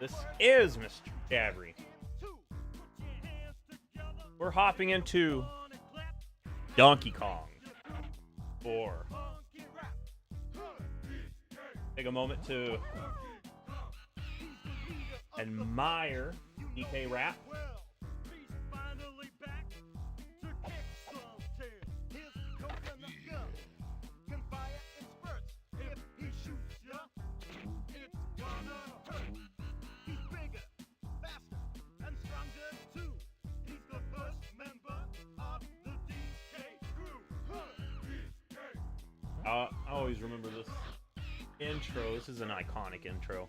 This is Mr. Jabbery. We're hopping into Donkey Kong 4. Take a moment to admire DK Rap. I always remember this intro. This is an iconic intro.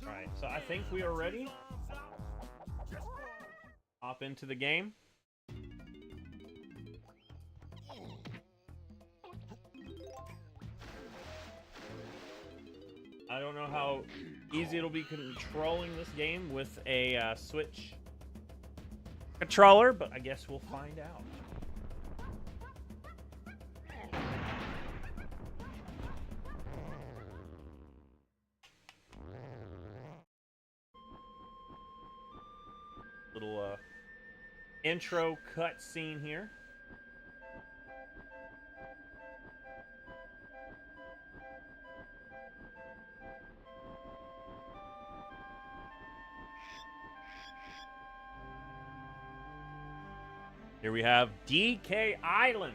Alright, so I think we are ready. Hop into the game. I don't know how easy it'll be controlling this game with a Switch controller, but I guess we'll find out. Little intro cutscene here. Here we have DK Island.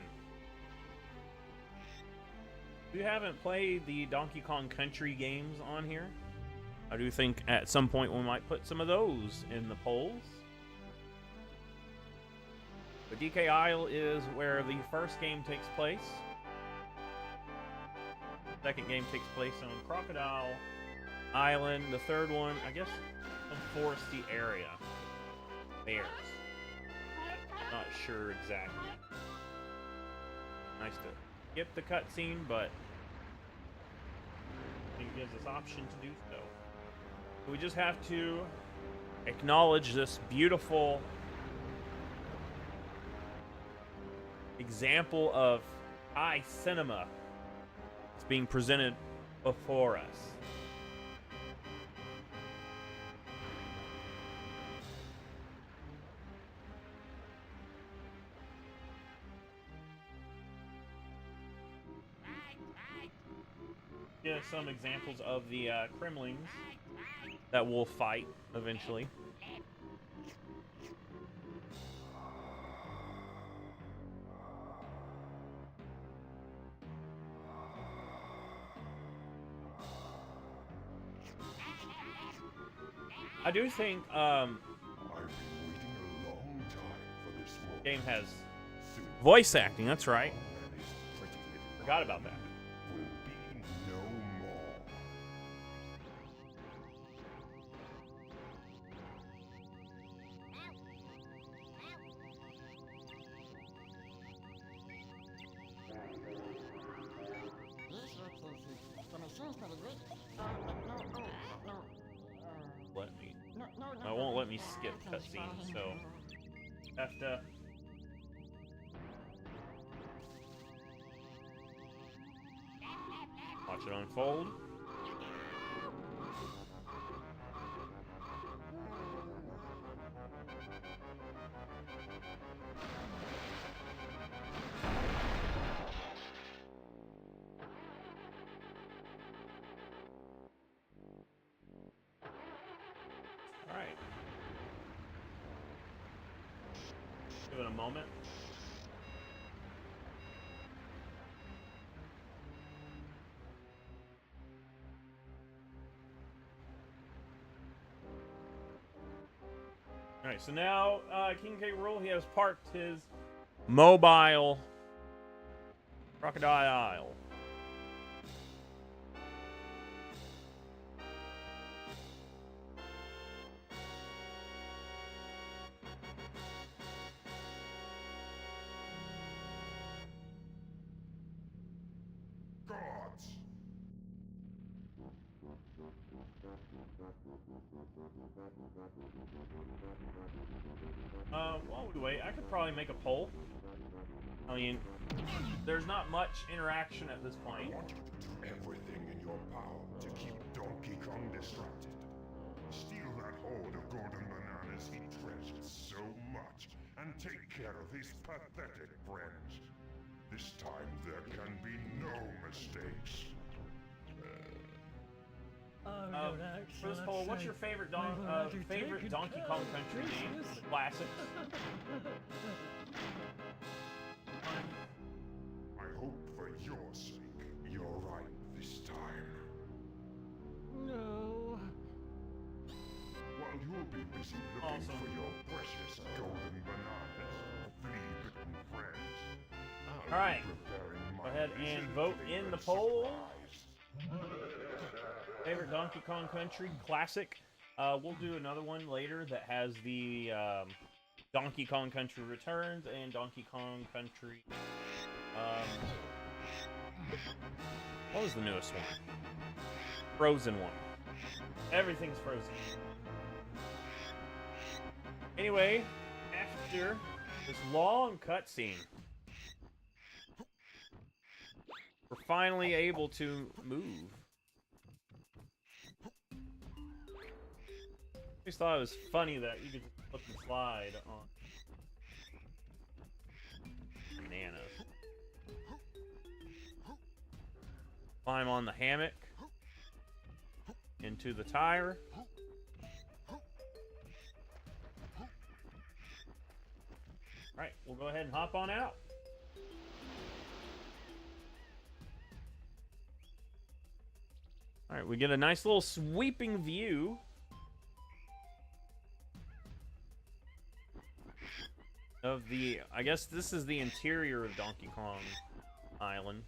If you haven't played the Donkey Kong Country games on here, I do think at some point we might put some of those in the polls. But DK Isle is where the first game takes place. The second game takes place on Crocodile Island. The third one, I guess, some foresty area. Bears. Not sure exactly. Nice to skip the cutscene, but I think it gives us option to do so. We just have to acknowledge this beautiful example of high cinema that's being presented before us. Yeah, some examples of the Kremlings that we'll fight eventually. I do think I've been waiting a long time for this moment. game has Soon, voice acting. That's right. and his pretty little Forgot about that. will be no more. Let me. I won't let me skip cutscenes, so have to. Watch it unfold. All right. Give it a moment. All right, so now King K. Rool, he has parked his Mobile Crocodile. Gods! While we wait, I could probably make a poll. I mean, there's not much interaction at this I point. want you to do everything in your power to keep Donkey Kong distracted. Steal that hoard of golden bananas he treasures so much, and take care of his pathetic friends. This time there can be no mistakes. For this poll, what's your favorite Donkey Kong Country game? The classics. I hope for your sake, you're right this time. No. While you'll be busy looking Awesome. for your precious golden bananas, flea-bitten friends, I'll All right. be preparing my Go ahead and vision vote to in the a poll. surprise. Favorite Donkey Kong Country classic. We'll do another one later that has the Donkey Kong Country Returns and Donkey Kong Country. What was the newest one? Frozen one. Everything's frozen. Anyway, after this long cutscene, we're finally able to move. I just thought it was funny that you could flip and slide on bananas. Climb on the hammock into the tire. Alright, we'll go ahead and hop on out. Alright, we get a nice little sweeping view of the, I guess this is the interior of Donkey Kong Island.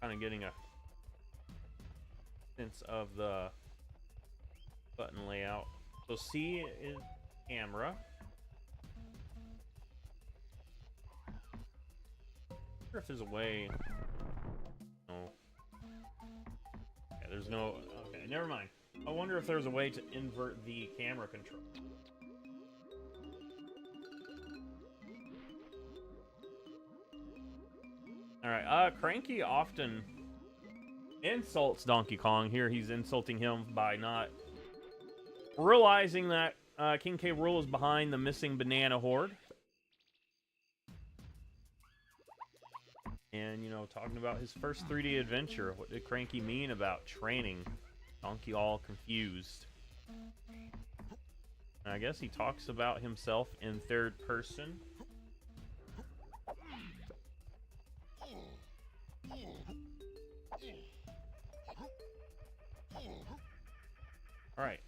Kind of getting a sense of the button layout. So C is camera. I wonder if there's a way. No. Yeah, there's no. Okay, never mind. I wonder if there's a way to invert the camera control. Alright, Cranky often insults Donkey Kong. Here he's insulting him by not realizing that King K. Rool is behind the missing banana hoard. And, you know, talking about his first 3D adventure. What did Cranky mean about training? Donkey all confused. And I guess he talks about himself in third person. Alright.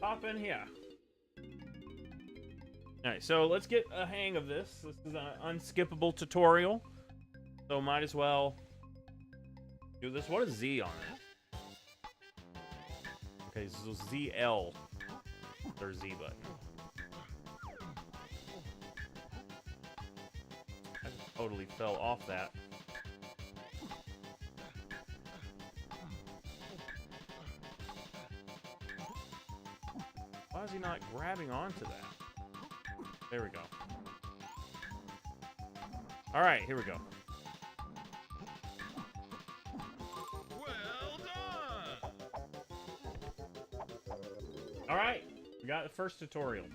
Hop in here. Alright, so let's get a hang of this. This is an unskippable tutorial. So might as well do this. What is Z on it? Okay, so ZL. Their Z button. I just totally fell off that. Why is he not grabbing onto that? There we go. Alright, here we go. Well done. Alright, we got the first tutorial.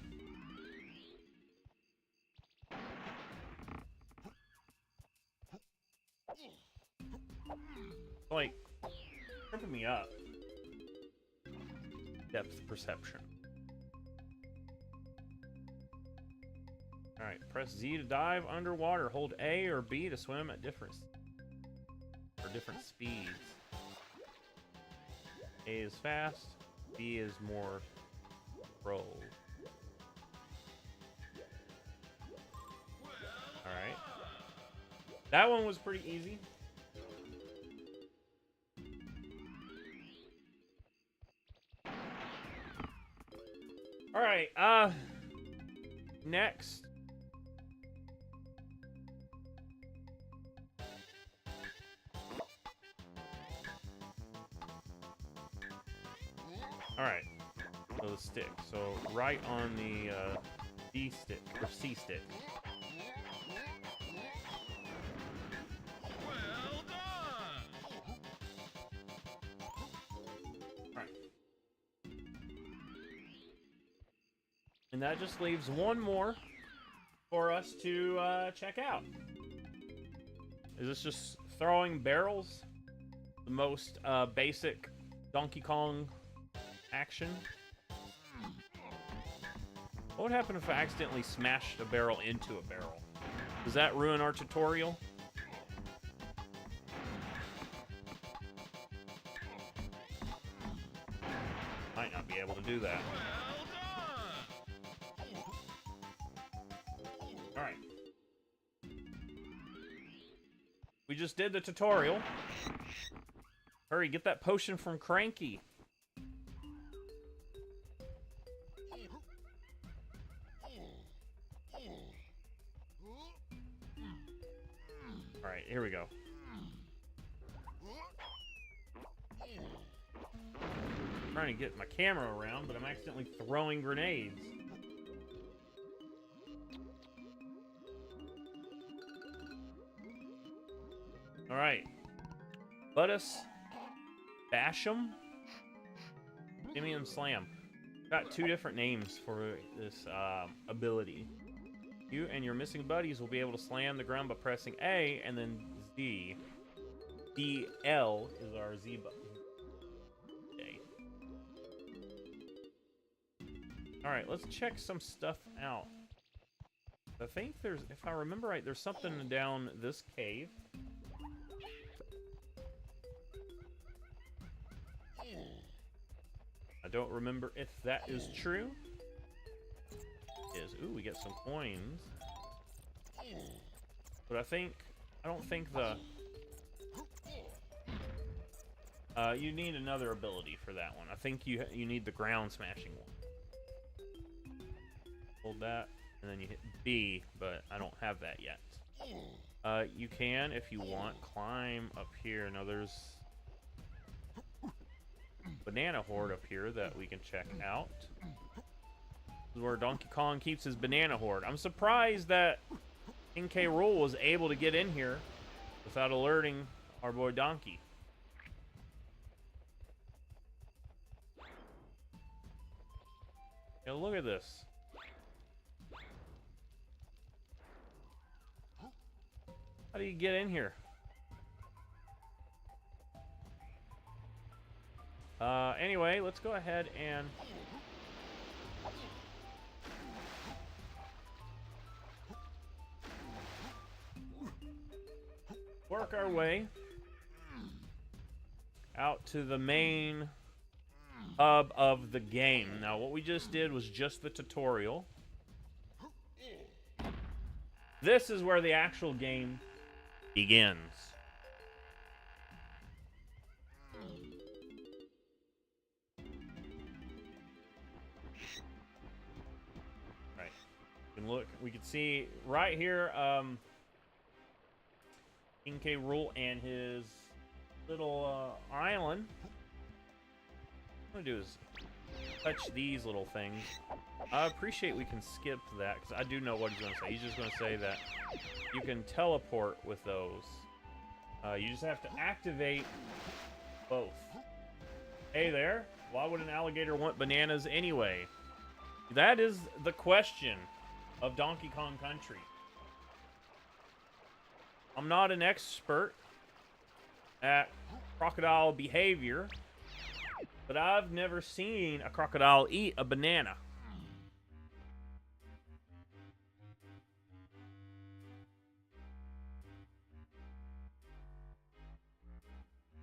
Like, tripping me up. Depth perception. Alright, press Z to dive underwater. Hold A or B to swim at different speeds. A is fast. B is more roll. Alright. That one was pretty easy. Alright, next. Alright, so the stick. So right on the D stick, or C stick. Well done! Alright. And that just leaves one more for us to check out. Is this just throwing barrels? The most basic Donkey Kong action? What would happen if I accidentally smashed a barrel into a barrel? Does that ruin our tutorial? Might not be able to do that. Alright. We just did the tutorial. Hurry, get that potion from Cranky. Alright, here we go. I'm trying to get my camera around, but I'm accidentally throwing grenades. Alright. Let us bash 'em. Gimme and slam. Got two different names for this ability. You and your missing buddies will be able to slam the ground by pressing A and then Z. DL is our Z button. Okay. Alright, let's check some stuff out. I think there's, if I remember right, there's something down this cave. I don't remember if that is true. Ooh, we get some coins. But I don't think the... you need another ability for that one. I think you need the ground smashing one. Hold that, and then you hit B, but I don't have that yet. You can, if you want, climb up here. Now there's banana hoard up here that we can check out. This is where Donkey Kong keeps his banana hoard. I'm surprised that King K. Rool was able to get in here without alerting our boy Donkey. Yeah, look at this. How do you get in here? Anyway, let's go ahead and work our way out to the main hub of the game. Now, what we just did was just the tutorial. This is where the actual game begins. Right. You can look, we can see right here, King K. Rool and his little island. What I'm gonna do is touch these little things. I appreciate we can skip that, because I do know what he's gonna say. He's just gonna say that you can teleport with those. You just have to activate both. Hey there, why would an alligator want bananas anyway? That is the question of Donkey Kong Country. I'm not an expert at crocodile behavior, but I've never seen a crocodile eat a banana.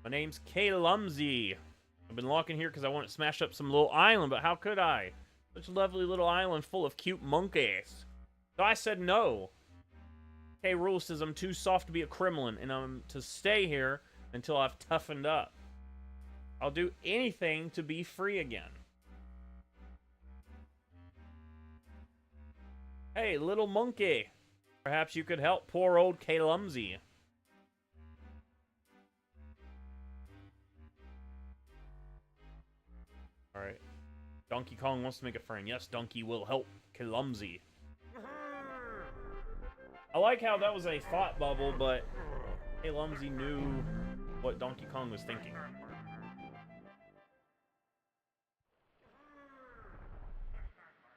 My name's K. Lumsey. I've been locking here because I want to smash up some little island, but how could I? Such a lovely little island full of cute monkeys. So I said no. K. Rool says I'm too soft to be a Kremlin, and I'm to stay here until I've toughened up. I'll do anything to be free again. Hey, little monkey. Perhaps you could help poor old K-Lumsy. Alright. Donkey Kong wants to make a friend. Yes, Donkey will help K-Lumsy. I like how that was a thought bubble, but K-Lumsy knew what Donkey Kong was thinking.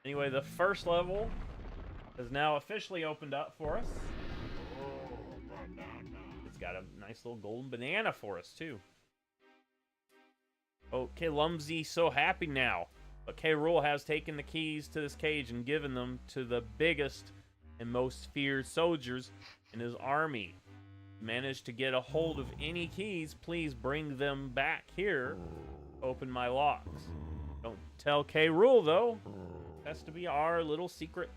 Anyway, the first level is now officially opened up for us. It's got a nice little golden banana for us, too. Oh, K-Lumsy so happy now. But K. Rool has taken the keys to this cage and given them to the biggest and most feared soldiers in his army. Managed to get a hold of any keys, please bring them back here. Open my locks. Don't tell K. Rool, though. Has to be our little secret.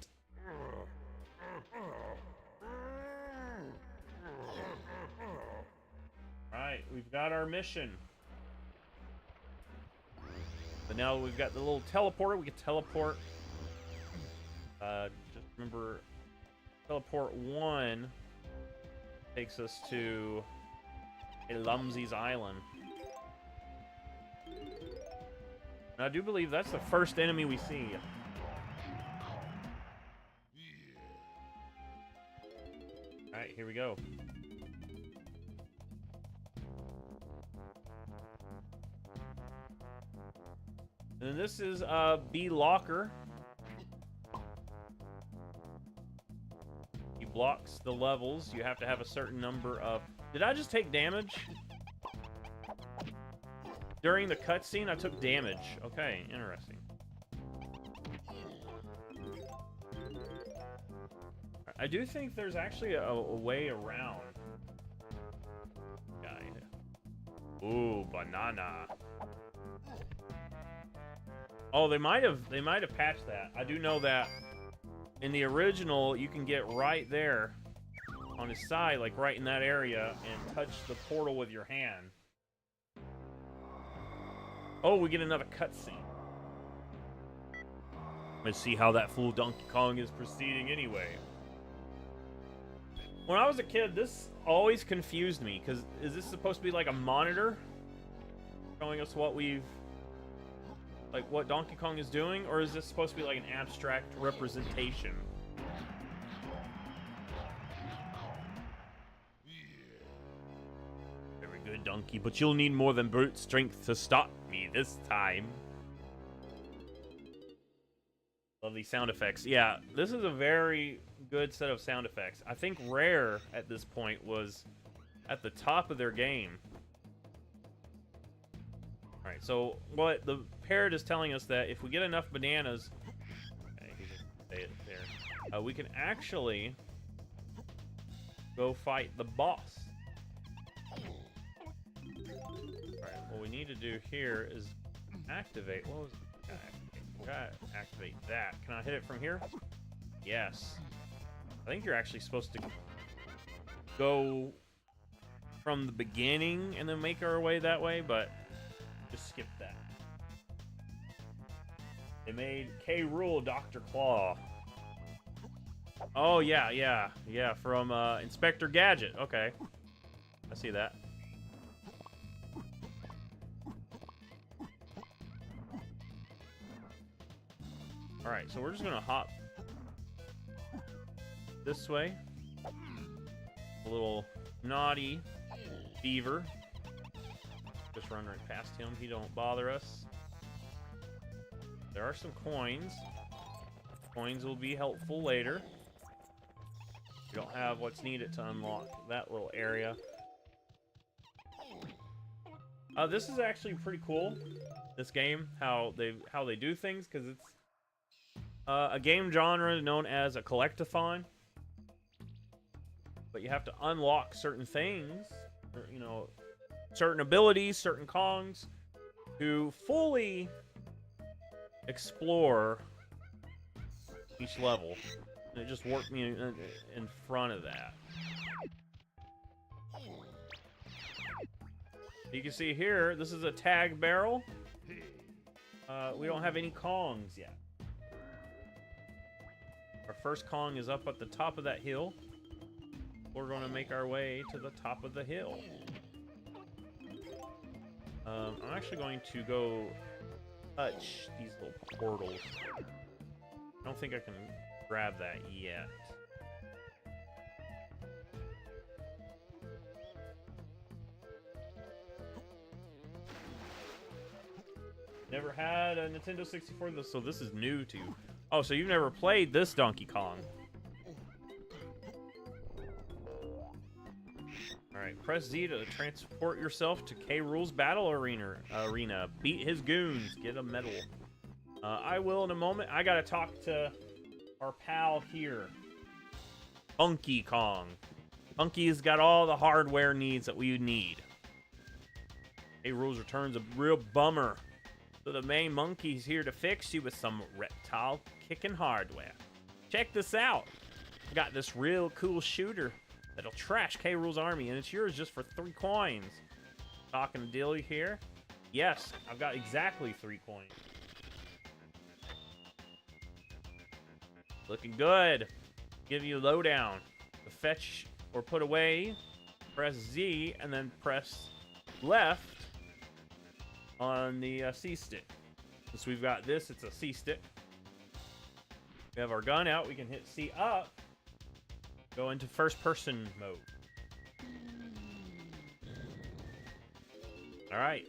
Right, we've got our mission. But now we've got the little teleporter. We can teleport. Just remember, teleport 1 takes us to Lumsy's Island. And I do believe that's the first enemy we see. Alright, here we go. And this is B Locker. He blocks the levels. You have to have a certain number of... Did I just take damage? During the cutscene, I took damage. Okay, interesting. I do think there's actually a way around. Guy. Ooh, banana. Oh, they might have patched that. I do know that in the original, you can get right there on his side, like right in that area, and touch the portal with your hand. Oh, we get another cutscene. Let's see how that fool Donkey Kong is proceeding anyway. When I was a kid, this always confused me, because is this supposed to be like a monitor showing us what we've... like what Donkey Kong is doing, or is this supposed to be like an abstract representation? Very good, Donkey, but you'll need more than brute strength to stop me this time. Lovely sound effects. Yeah, this is a very good set of sound effects. I think Rare at this point was at the top of their game. Alright, so what the parrot is telling us that if we get enough bananas, okay, he just say it there, we can actually go fight the boss. Alright, what we need to do here is activate. What was it? Gotta activate that. Can I hit it from here? Yes. I think you're actually supposed to go from the beginning and then make our way that way, but just skip that. They made K. Rool Dr. Claw. Oh, yeah, from Inspector Gadget. Okay. I see that. Alright, so we're just gonna hop this way. A little naughty beaver. Just run right past him. He don't bother us. There are some coins. Coins will be helpful later. We don't have what's needed to unlock that little area. This is actually pretty cool. This game, how they do things, because it's a game genre known as a collectathon. But you have to unlock certain things, or, you know, certain abilities, certain Kongs, to fully explore each level. And it just worked me in front of that. You can see here, this is a tag barrel. We don't have any Kongs yet. Our first Kong is up at the top of that hill. We're going to make our way to the top of the hill. I'm actually going to go touch these little portals. I don't think I can grab that yet. Never had a Nintendo 64, so this is new to you. Oh, so you've never played this Donkey Kong. Alright, press Z to transport yourself to K. Rool's battle arena. Beat his goons. Get a medal. I will in a moment. I gotta talk to our pal here. Funky Kong. Funky's got all the hardware needs that we need. K. Rool's returns a real bummer. So the main monkey's here to fix you with some reptile kicking hardware. Check this out. I got this real cool shooter that'll trash K. Rool's army, and it's yours just for 3 coins. Talking to Dilly here? Yes, I've got exactly 3 coins. Looking good. Give you a lowdown. To fetch or put away, press Z, and then press left on the C stick. Since we've got this, it's a C stick. We have our gun out. We can hit C up. Go into first person mode. All right.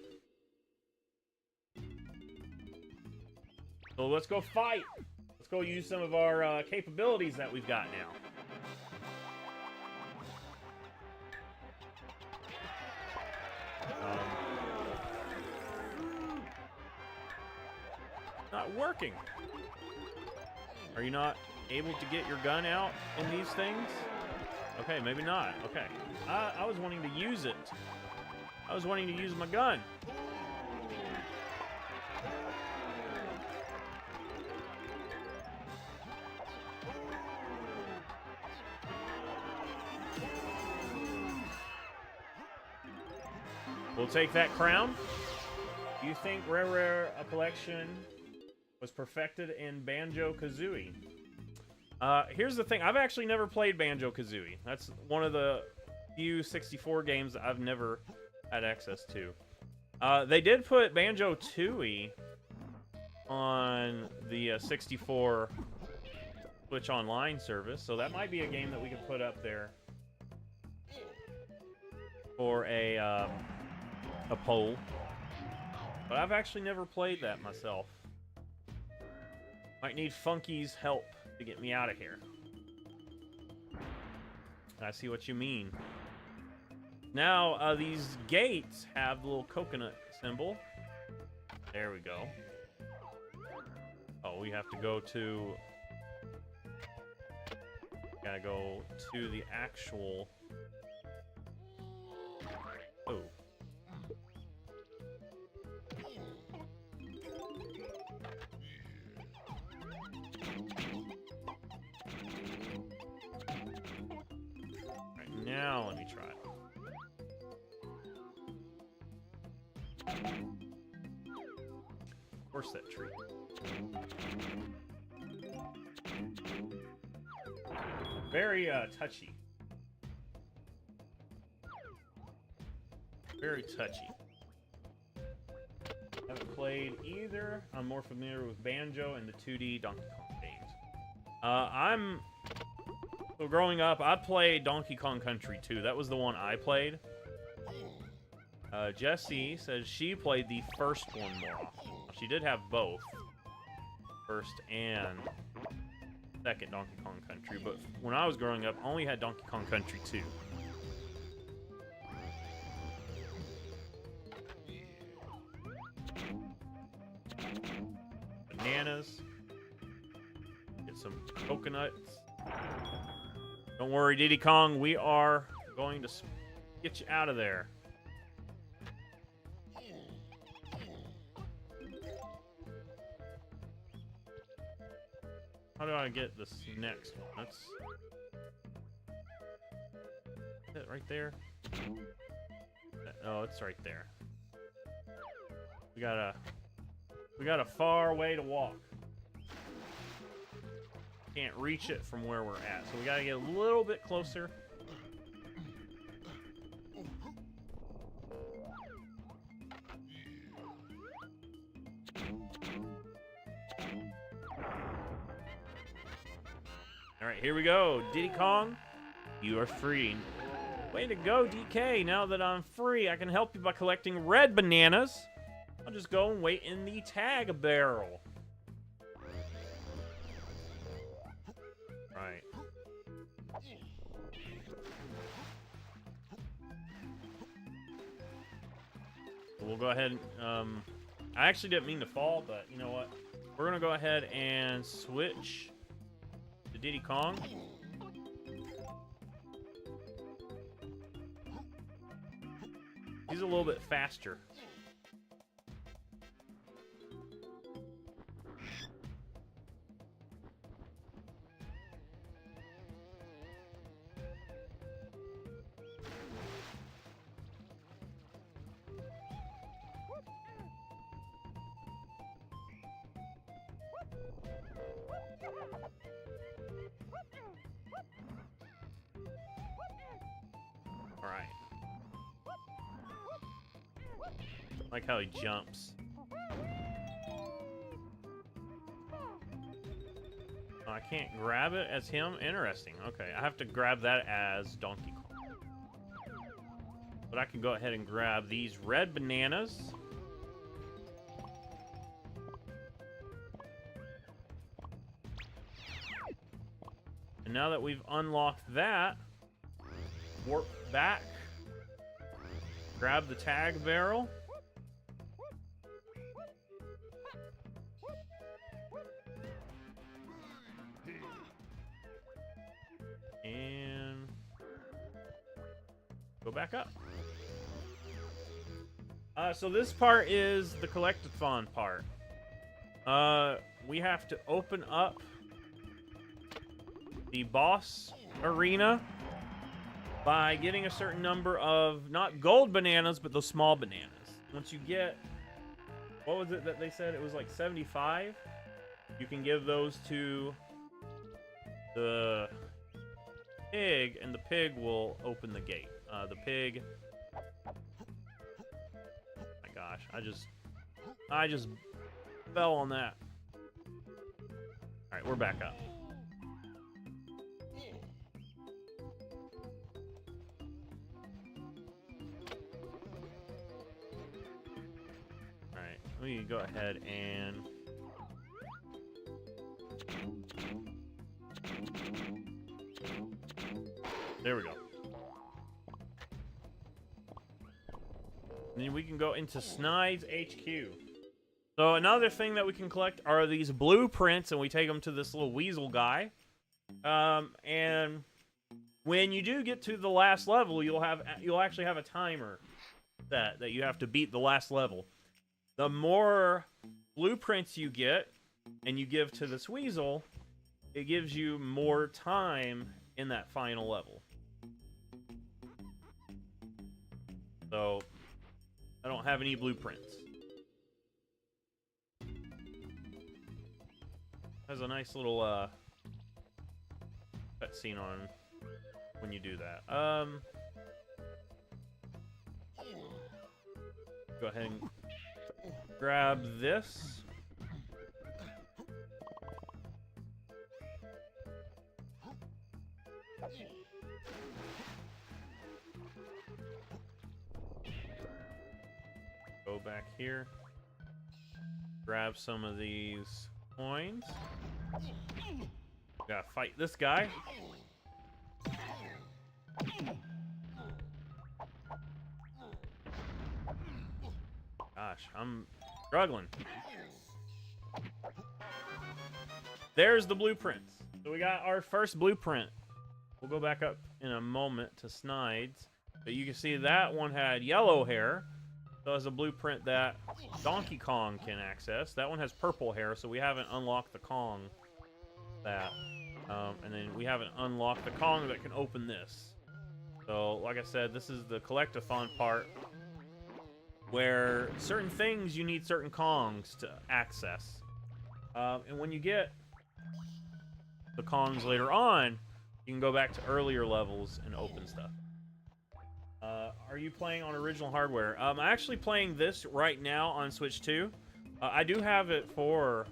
So let's go fight. Let's go use some of our capabilities that we've got now. Not working. Are you not able to get your gun out in these things? Okay, maybe not. Okay. I was wanting to use it. I was wanting to use my gun. We'll take that crown. Do you think Rare a Collection was perfected in Banjo-Kazooie? Here's the thing. I've actually never played Banjo-Kazooie. That's one of the few 64 games I've never had access to. They did put Banjo-Tooie on the 64 Switch Online service, so that might be a game that we could put up there for a poll. But I've actually never played that myself. Might need Funky's help to get me out of here. I see what you mean. Now, these gates have the little coconut symbol. There we go. Oh, we have to go to... Gotta go to the actual... Oh. Right, now let me try it. Of course that tree. Very touchy. Very touchy. Haven't played either. I'm more familiar with Banjo and the 2D Donkey Kong games. So growing up, I played Donkey Kong Country 2. That was the one I played. Jessie says she played the first one more often. She did have both. First and second Donkey Kong Country. But when I was growing up, I only had Donkey Kong Country 2. Bananas. Get some coconuts. Don't worry, Diddy Kong. We are going to get you out of there. How do I get this next one? That's it right there. Oh, it's right there. We got a far way to walk. Can't reach it from where we're at, so we gotta get a little bit closer. Alright, here we go. Diddy Kong, you are free. Way to go, DK. Now that I'm free, I can help you by collecting red bananas. I'll just go and wait in the tag barrel. Right. We'll go ahead and, I actually didn't mean to fall, but you know what? We're gonna go ahead and switch to Diddy Kong. He's a little bit faster. All right. I like how he jumps. Oh, I can't grab it as him? Interesting. Okay, I have to grab that as Donkey Kong. But I can go ahead and grab these red bananas. And now that we've unlocked that, warp back. Grab the tag barrel. And go back up. So this part is the collectathon part. We have to open up the boss arena by getting a certain number of, not gold bananas, but those small bananas. Once you get, what was it that they said? It was like 75. You can give those to the pig, and the pig will open the gate. The pig... my gosh, I just fell on that. Alright, we're back up. Let me go ahead and there we go. And then we can go into Snide's HQ. So another thing that we can collect are these blueprints, and we take them to this little weasel guy. And when you do get to the last level, you'll actually have a timer that you have to beat the last level. The more blueprints you get and you give to this weasel, it gives you more time in that final level. So, I don't have any blueprints. Has a nice little cutscene on when you do that. Go ahead and grab this. Go back here. Grab some of these coins. Gotta fight this guy. Gosh, I'm struggling. There's the blueprints. So we got our first blueprint. We'll go back up in a moment to Snide's. But you can see that one had yellow hair. So it's a blueprint that Donkey Kong can access. That one has purple hair, so we haven't unlocked the Kong that. And then we haven't unlocked the Kong that can open this. So, like I said, this is the collectathon part where certain things you need certain Kongs to access. And when you get the Kongs later on, you can go back to earlier levels and open stuff. Are you playing on original hardware? I'm actually playing this right now on Switch 2. I do have it for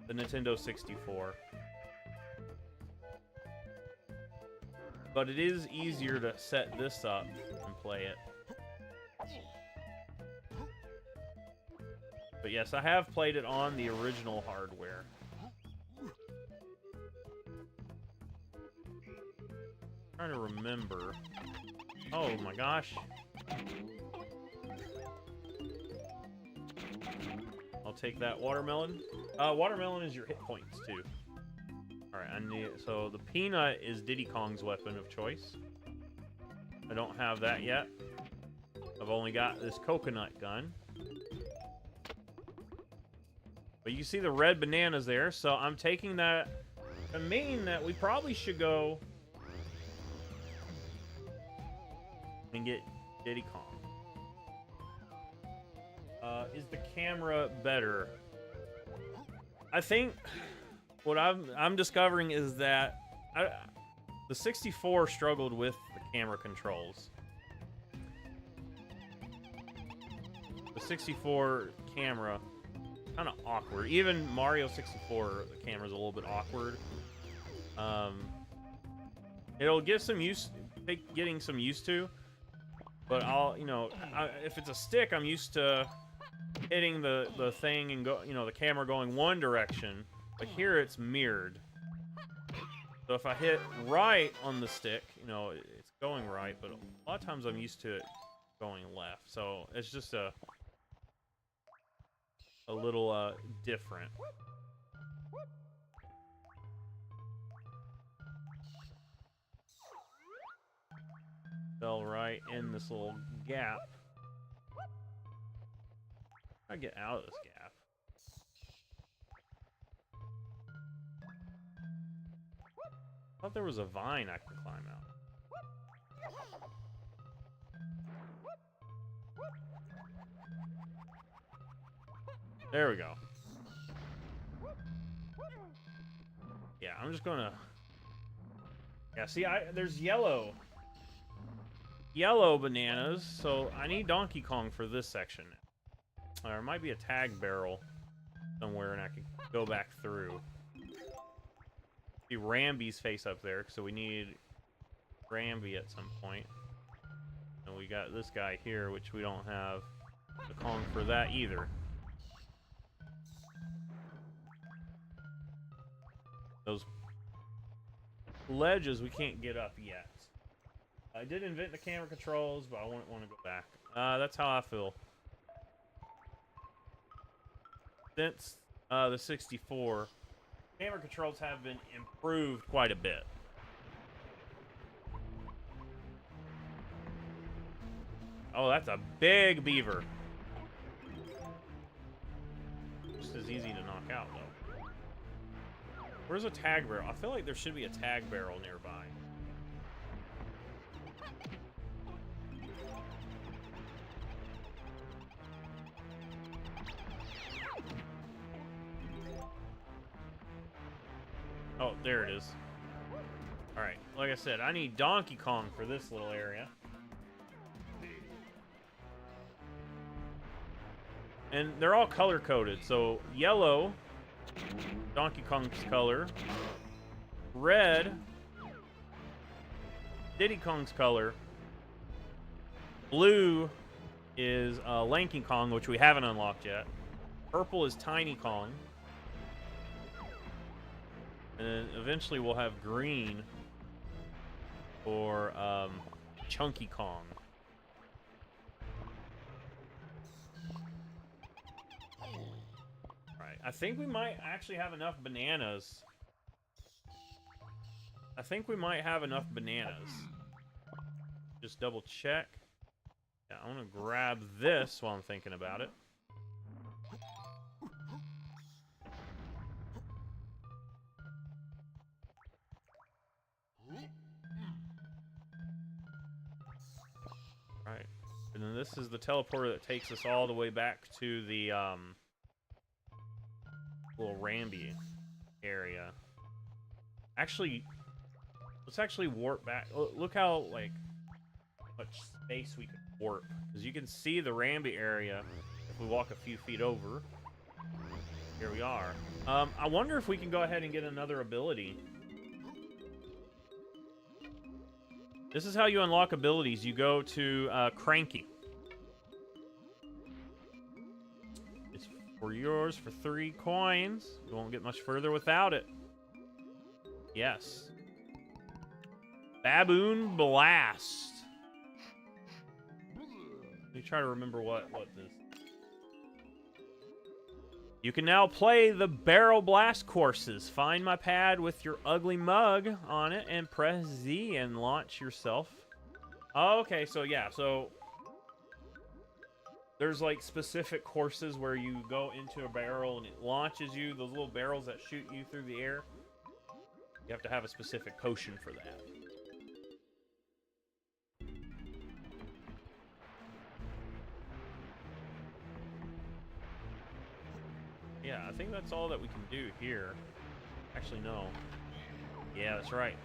the Nintendo 64. But it is easier to set this up and play it. But yes, I have played it on the original hardware. I'm trying to remember. Oh my gosh. I'll take that watermelon. Watermelon is your hit points too. Alright, I need, so the peanut is Diddy Kong's weapon of choice. I don't have that yet. I've only got this coconut gun. But you see the red bananas there, so I'm taking that to mean that we probably should go and get Diddy Kong. Is the camera better? I think what I'm discovering is that the 64 struggled with the camera controls. The 64 camera kind of awkward. Even Mario 64, the camera's a little bit awkward. It'll get some getting some used to. But I'll, if it's a stick, I'm used to hitting the thing and the camera going one direction. But here it's mirrored. So if I hit right on the stick, it's going right. But a lot of times I'm used to it going left. So it's just a little different. Fell right in this little gap. I get out of this gap. I thought there was a vine I could climb out. There we go. Yeah, I'm just gonna... Yeah, see, there's yellow bananas, so I need Donkey Kong for this section. There might be a tag barrel somewhere, and I can go back through. See Rambi's face up there, so we need Rambi at some point. And we got this guy here, which we don't have the Kong for that either. Those ledges we can't get up yet. I did invent the camera controls, but I wouldn't want to go back. That's how I feel. Since the 64, camera controls have been improved quite a bit. Oh, that's a big beaver. Just as easy to knock out, though. Where's a tag barrel? I feel like there should be a tag barrel nearby. Oh, there it is. Alright, like I said, I need Donkey Kong for this little area. And they're all color-coded, so yellow, Donkey Kong's color. Red, Diddy Kong's color. Blue is Lanky Kong, which we haven't unlocked yet. Purple is Tiny Kong. And then eventually we'll have green for Chunky Kong. Right, I think we might actually have enough bananas. I think we might have enough bananas. Just double check. Yeah, I want to grab this while I'm thinking about it. this is the teleporter that takes us all the way back to the little Rambi area. Actually, let's actually warp back. Look how like much space we can warp, because you can see the Rambi area if we walk a few feet over. Here we are. I wonder if we can go ahead and get another ability. This is how you unlock abilities. You go to Cranky. It's for yours for 3 coins. You won't get much further without it. Yes. Baboon Blast. Let me try to remember what this. You can now play the Barrel Blast courses. Find my pad with your ugly mug on it and press Z and launch yourself. Okay, so yeah, so there's like specific courses where you go into a barrel and it launches you, those little barrels that shoot you through the air. You have to have a specific potion for that. Yeah, I think that's all that we can do here. Actually, no. Yeah, that's right.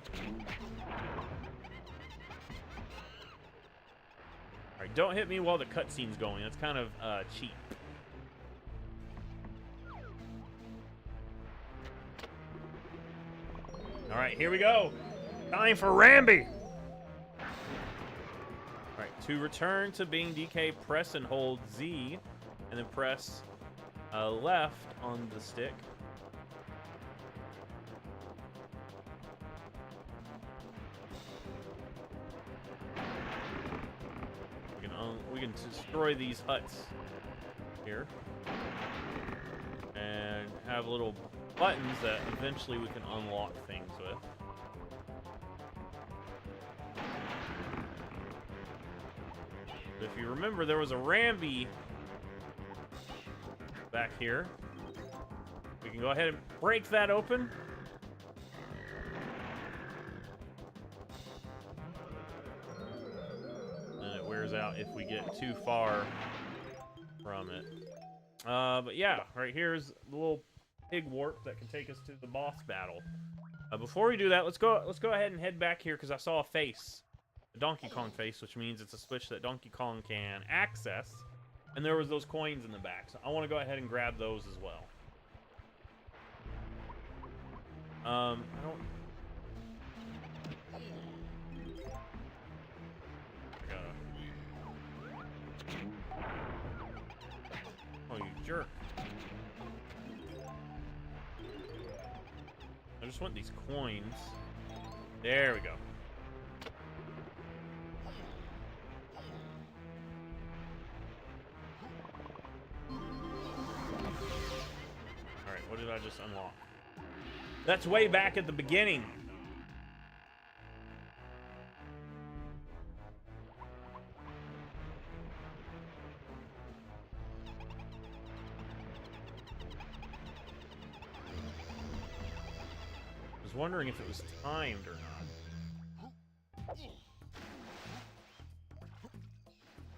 Alright, don't hit me while the cutscene's going. That's kind of cheap. Alright, here we go. Time for Rambi! Alright, to return to being DK, press and hold Z, and then press left on the stick. We can destroy these huts here, and have little buttons that eventually we can unlock things with. If you remember, there was a Rambi back here. We can go ahead and break that open. And it wears out if we get too far from it. But yeah, right here is the little pig warp that can take us to the boss battle. Before we do that, let's go ahead and head back here, because I saw a face, a Donkey Kong face, which means it's a switch that Donkey Kong can access. And there was those coins in the back, so I want to go ahead and grab those as well. I don't. Oh, you jerk! I just want these coins. There we go. What did I just unlock? That's way back at the beginning. I was wondering if it was timed or not.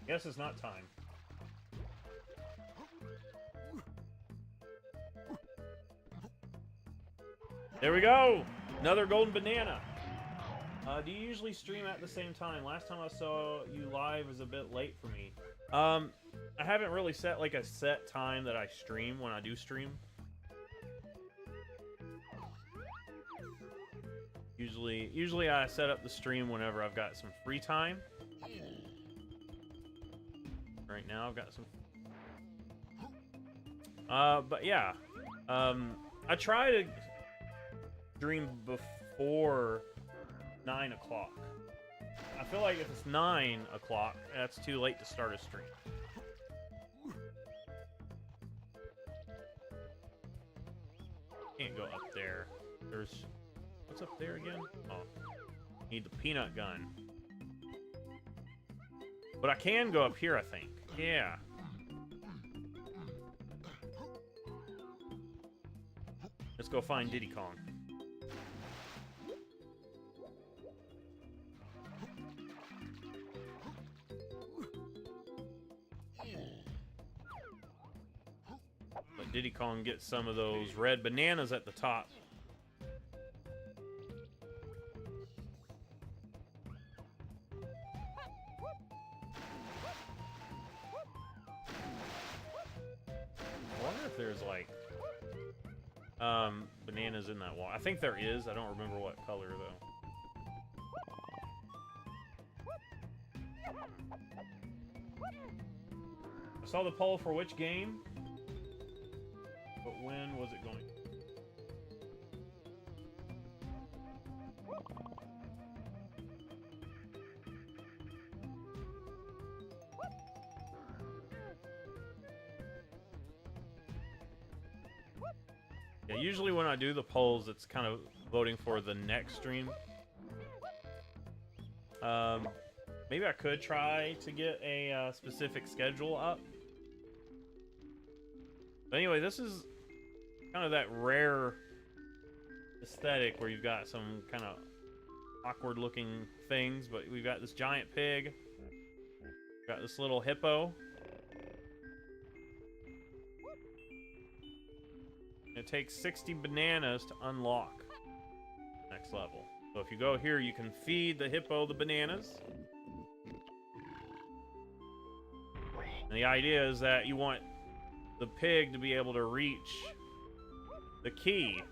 Guess it's not timed. There we go! Another golden banana. Do you usually stream at the same time? Last time I saw you live was a bit late for me. I haven't really set like a set time that I stream when I do stream. Usually I set up the stream whenever I've got some free time. Right now I've got some. But yeah, I try to stream before 9 o'clock. I feel like if it's 9 o'clock, that's too late to start a stream. Can't go up there. There's... What's up there again? Oh. Need the peanut gun. But I can go up here, I think. Yeah. Let's go find Diddy Kong. Diddy Kong gets some of those red bananas at the top. I wonder if there's like bananas in that wall. I think there is. I don't remember what color though. I saw the poll for which game, but when was it going? Yeah, usually when I do the polls, it's kind of voting for the next stream. Maybe I could try to get a specific schedule up. But anyway, this is kind of that rare aesthetic where you've got some kind of awkward looking things, but we've got this giant pig. We've got this little hippo. It takes 60 bananas to unlock next level. So if you go here, you can feed the hippo the bananas. And the idea is that you want the pig to be able to reach the key.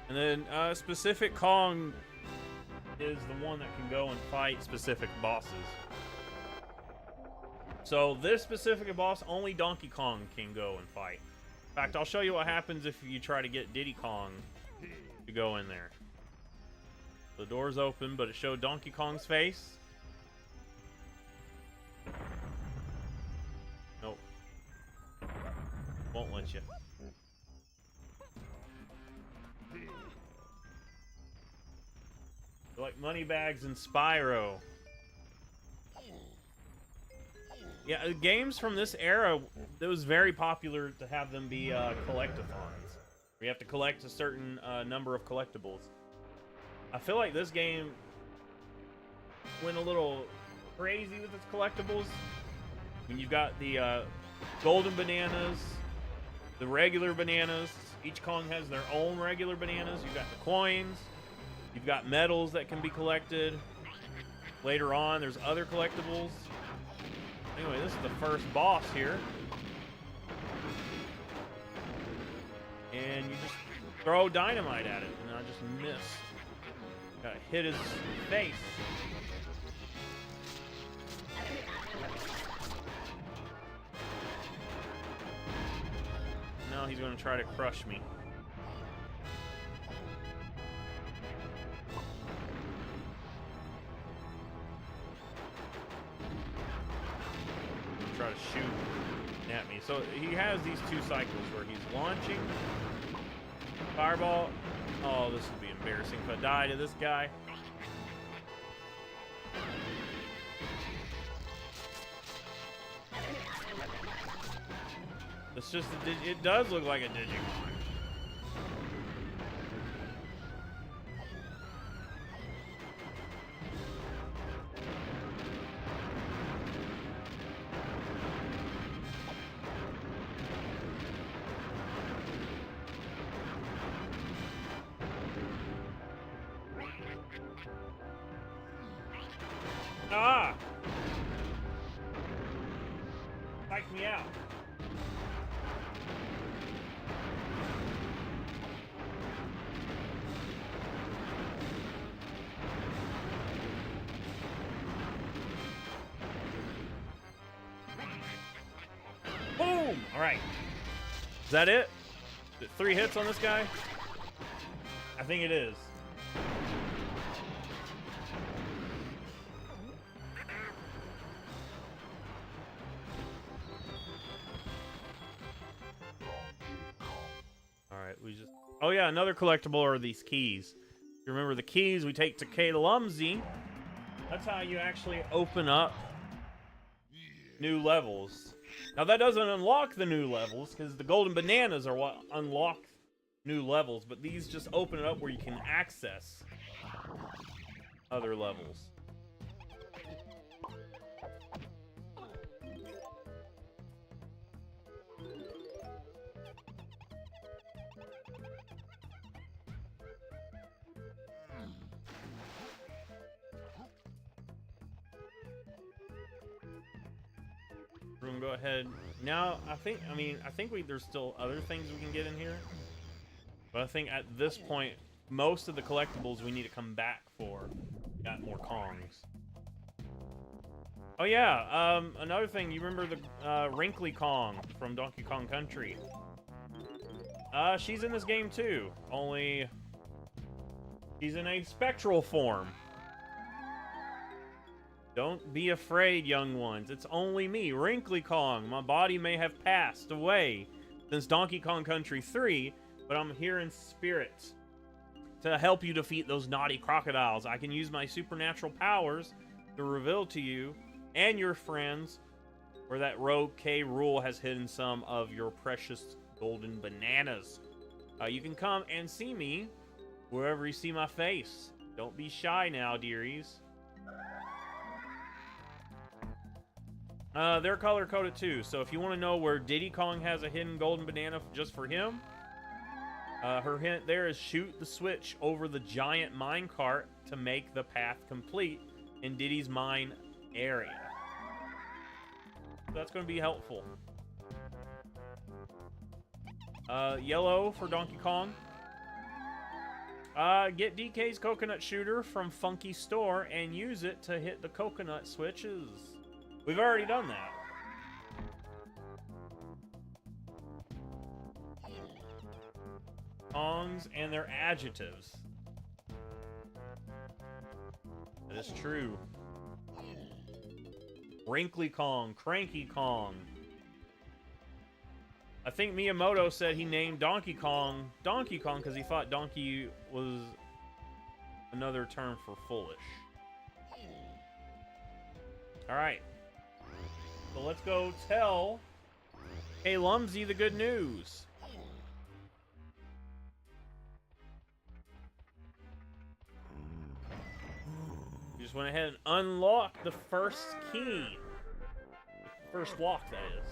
And then specific Kong is the one that can go and fight specific bosses. So this specific boss, only Donkey Kong can go and fight. In fact, I'll show you what happens if you try to get Diddy Kong to go in there. The door's open, but it showed Donkey Kong's face. Nope. Won't let you. Like Moneybags and Spyro. Yeah, games from this era, it was very popular to have them be collectathons. You have to collect a certain number of collectibles. I feel like this game went a little crazy with its collectibles. When you've got the golden bananas, the regular bananas. Each Kong has their own regular bananas. You've got the coins. You've got medals that can be collected. Later on, there's other collectibles. Anyway, this is the first boss here. And you just throw dynamite at it, and I just missed. Gotta hit his face. Now he's gonna try to crush me. Try to shoot at me. So he has these two cycles where he's launching fireball. Oh, this would be embarrassing if I die to this guy. It's just it does look like a Digimon. Ah! Psych me out. Boom! Alright. Is that it? Is it 3 hits on this guy? I think it is. Oh yeah, another collectible are these keys. You remember the keys we take to Kalumsey. That's how you actually open up new levels. Now that doesn't unlock the new levels, because the golden bananas are what unlock new levels, but these just open it up where you can access other levels. Room, go ahead. Now, I think there's still other things we can get in here. But I think at this point, most of the collectibles we need to come back for. Got more Kongs. Oh yeah, another thing, you remember the Wrinkly Kong from Donkey Kong Country? She's in this game too, only she's in a spectral form. Don't be afraid, young ones. It's only me, Wrinkly Kong. My body may have passed away since Donkey Kong Country 3, but I'm here in spirit to help you defeat those naughty crocodiles. I can use my supernatural powers to reveal to you and your friends where that rogue K. Rool has hidden some of your precious golden bananas. You can come and see me wherever you see my face. Don't be shy now, dearies. They're color-coded too, so if you want to know where Diddy Kong has a hidden golden banana just for him, her hint there is shoot the switch over the giant minecart to make the path complete in Diddy's mine area. So that's going to be helpful. Yellow for Donkey Kong. Get DK's coconut shooter from Funky Store and use it to hit the coconut switches. We've already done that. Kongs and their adjectives. That is true. Wrinkly Kong, Cranky Kong. I think Miyamoto said he named Donkey Kong because he thought donkey was another term for foolish. Alright. So let's go tell Kalumsey the good news. You just went ahead and unlocked the first key. First lock, that is.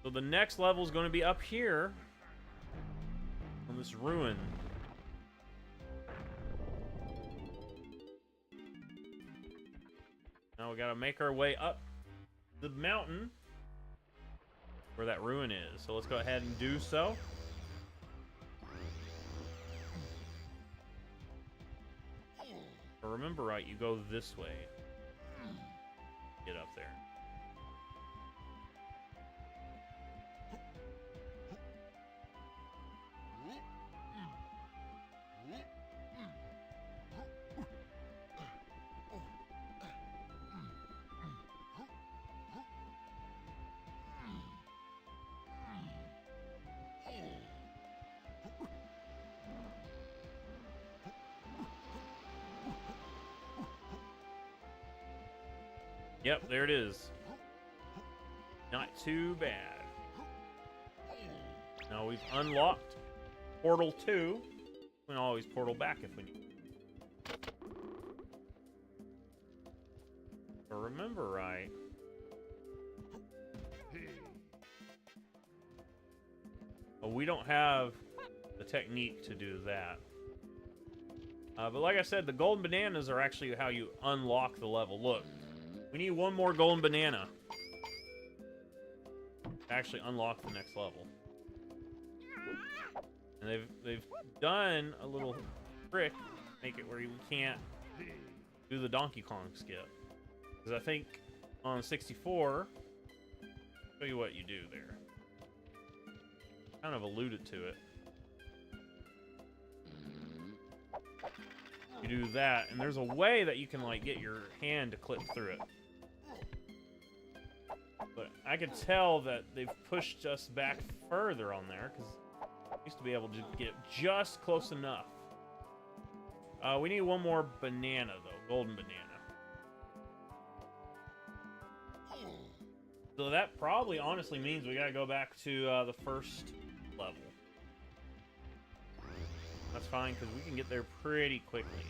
So the next level is going to be up here on this ruin. Now we gotta make our way up the mountain where that ruin is. So let's go ahead and do so. If I remember right, you go this way. Get up there. Yep, there it is. Not too bad. Now we've unlocked Portal 2. We can always portal back if we need. If I remember right. But we don't have the technique to do that. But like I said, the golden bananas are actually how you unlock the level. Look. We need one more golden banana to actually unlock the next level. And they've done a little trick, make it where we can't do the Donkey Kong skip. Because I think on 64, show you what you do there. Kind of alluded to it. You do that, and there's a way that you can like get your hand to clip through it. But I could tell that they've pushed us back further on there, because we used to be able to get just close enough. We need one more banana, though. Golden banana. So that probably honestly means we gotta go back to the first level. That's fine, because we can get there pretty quickly.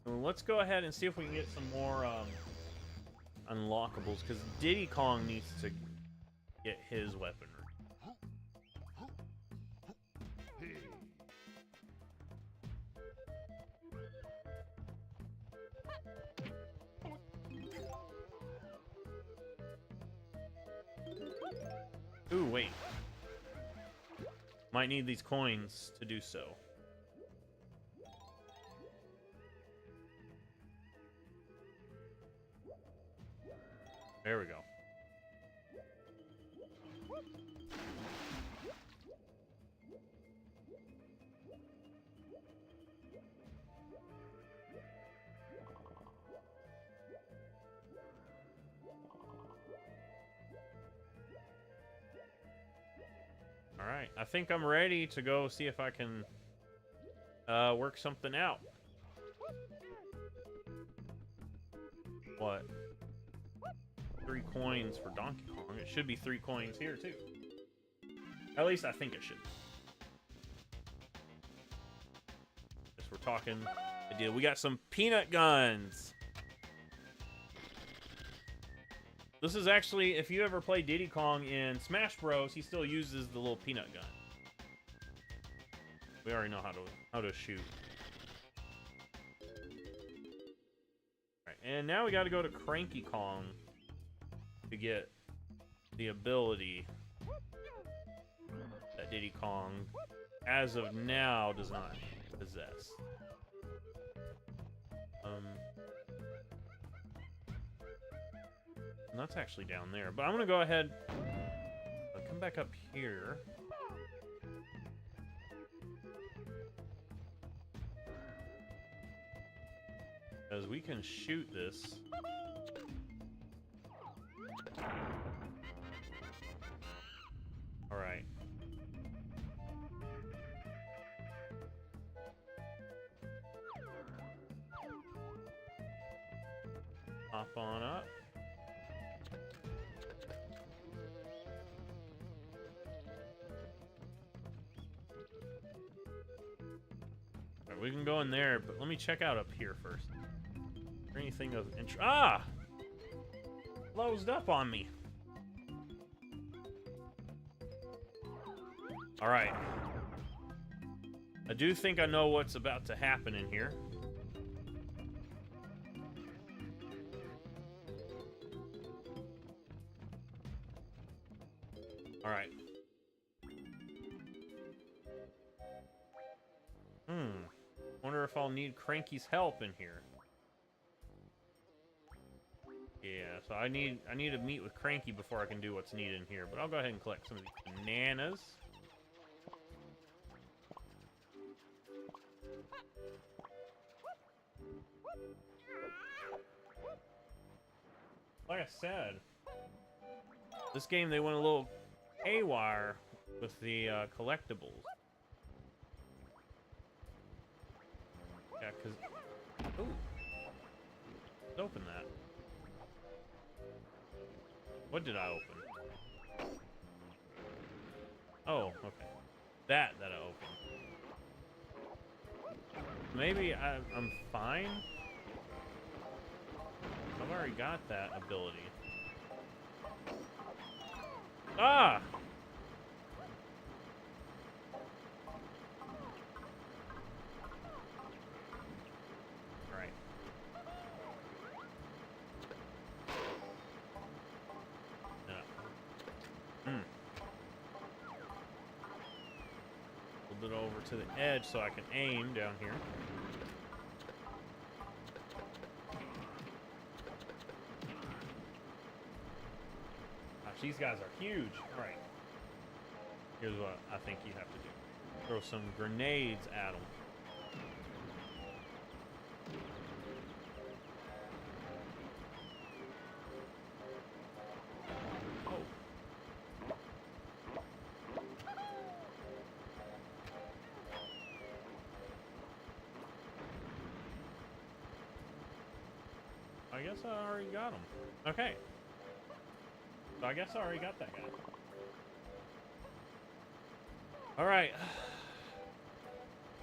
Let's go ahead and see if we can get some more unlockables, because Diddy Kong needs to get his weaponry. Ooh, wait. Might need these coins to do so. There we go. All right, I think I'm ready to go see if I can work something out. What? 3 coins for Donkey Kong. It should be 3 coins here, too. At least I think it should. Guess we're talking a deal. We got some peanut guns. This is actually, if you ever play Diddy Kong in Smash Bros, he still uses the little peanut gun. We already know how to shoot. Alright, and now we gotta go to Cranky Kong to get the ability that Diddy Kong, as of now, does not possess. And that's actually down there. But I'm gonna go ahead, come back up here. Because we can shoot this. Alright. Hop on up. Alright, we can go in there, but let me check out up here first. Is there anything of interest? Ah! Closed up on me. Alright. I do think I know what's about to happen in here. Alright. Wonder if I'll need Cranky's help in here. Yeah, so I need to meet with Cranky before I can do what's needed in here. But I'll go ahead and collect some of these bananas. Like I said, this game they went a little haywire with the collectibles. Yeah, because... Ooh. Let's open that. What did I open? Oh, okay. That I opened. Maybe I'm fine? I've already got that ability. Ah! Alright. little bit over to the edge so I can aim down here. Gosh, these guys are huge. All right. Here's what I think you have to do. Throw some grenades at them. I guess I already got him. Okay. So I guess I already got that guy. Alright.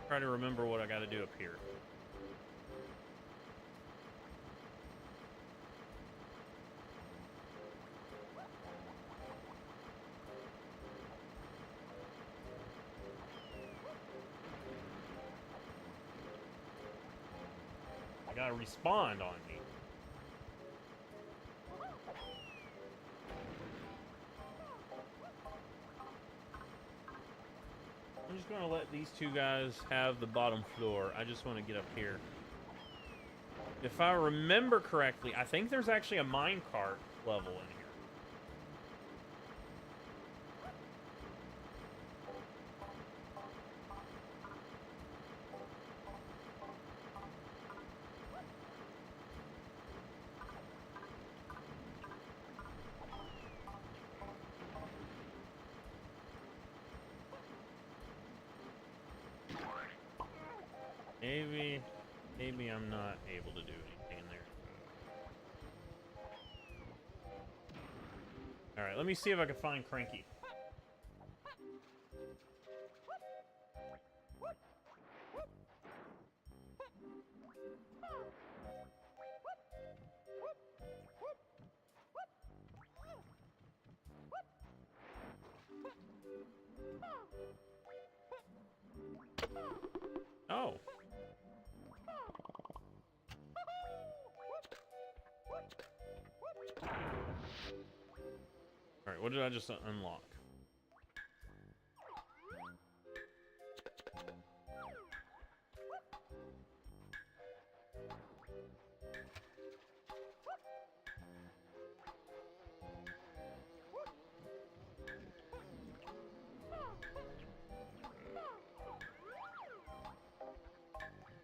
Try to remember what I gotta do up here. I gotta respond on me. I'm just gonna let these two guys have the bottom floor. I just want to get up here. If I remember correctly, I think there's actually a minecart level in here. Maybe I'm not able to do anything in there. All right, let me see if I can find Cranky. Oh. Alright, what did I just unlock?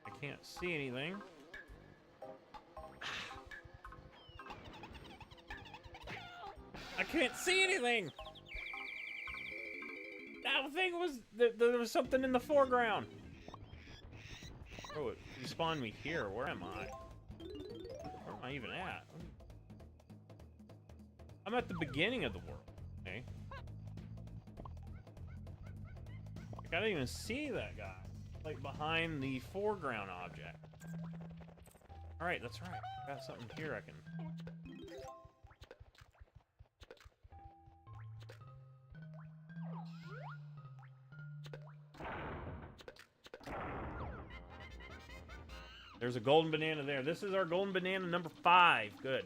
I can't see anything. I can't see anything! That thing was... There was something in the foreground. Oh, it spawned me here. Where am I? Where am I even at? I'm at the beginning of the world. Okay. Like, I didn't even see that guy. Like, behind the foreground object. Alright, that's right. I got something here I can... There's a golden banana there. This is our golden banana number 5. Good.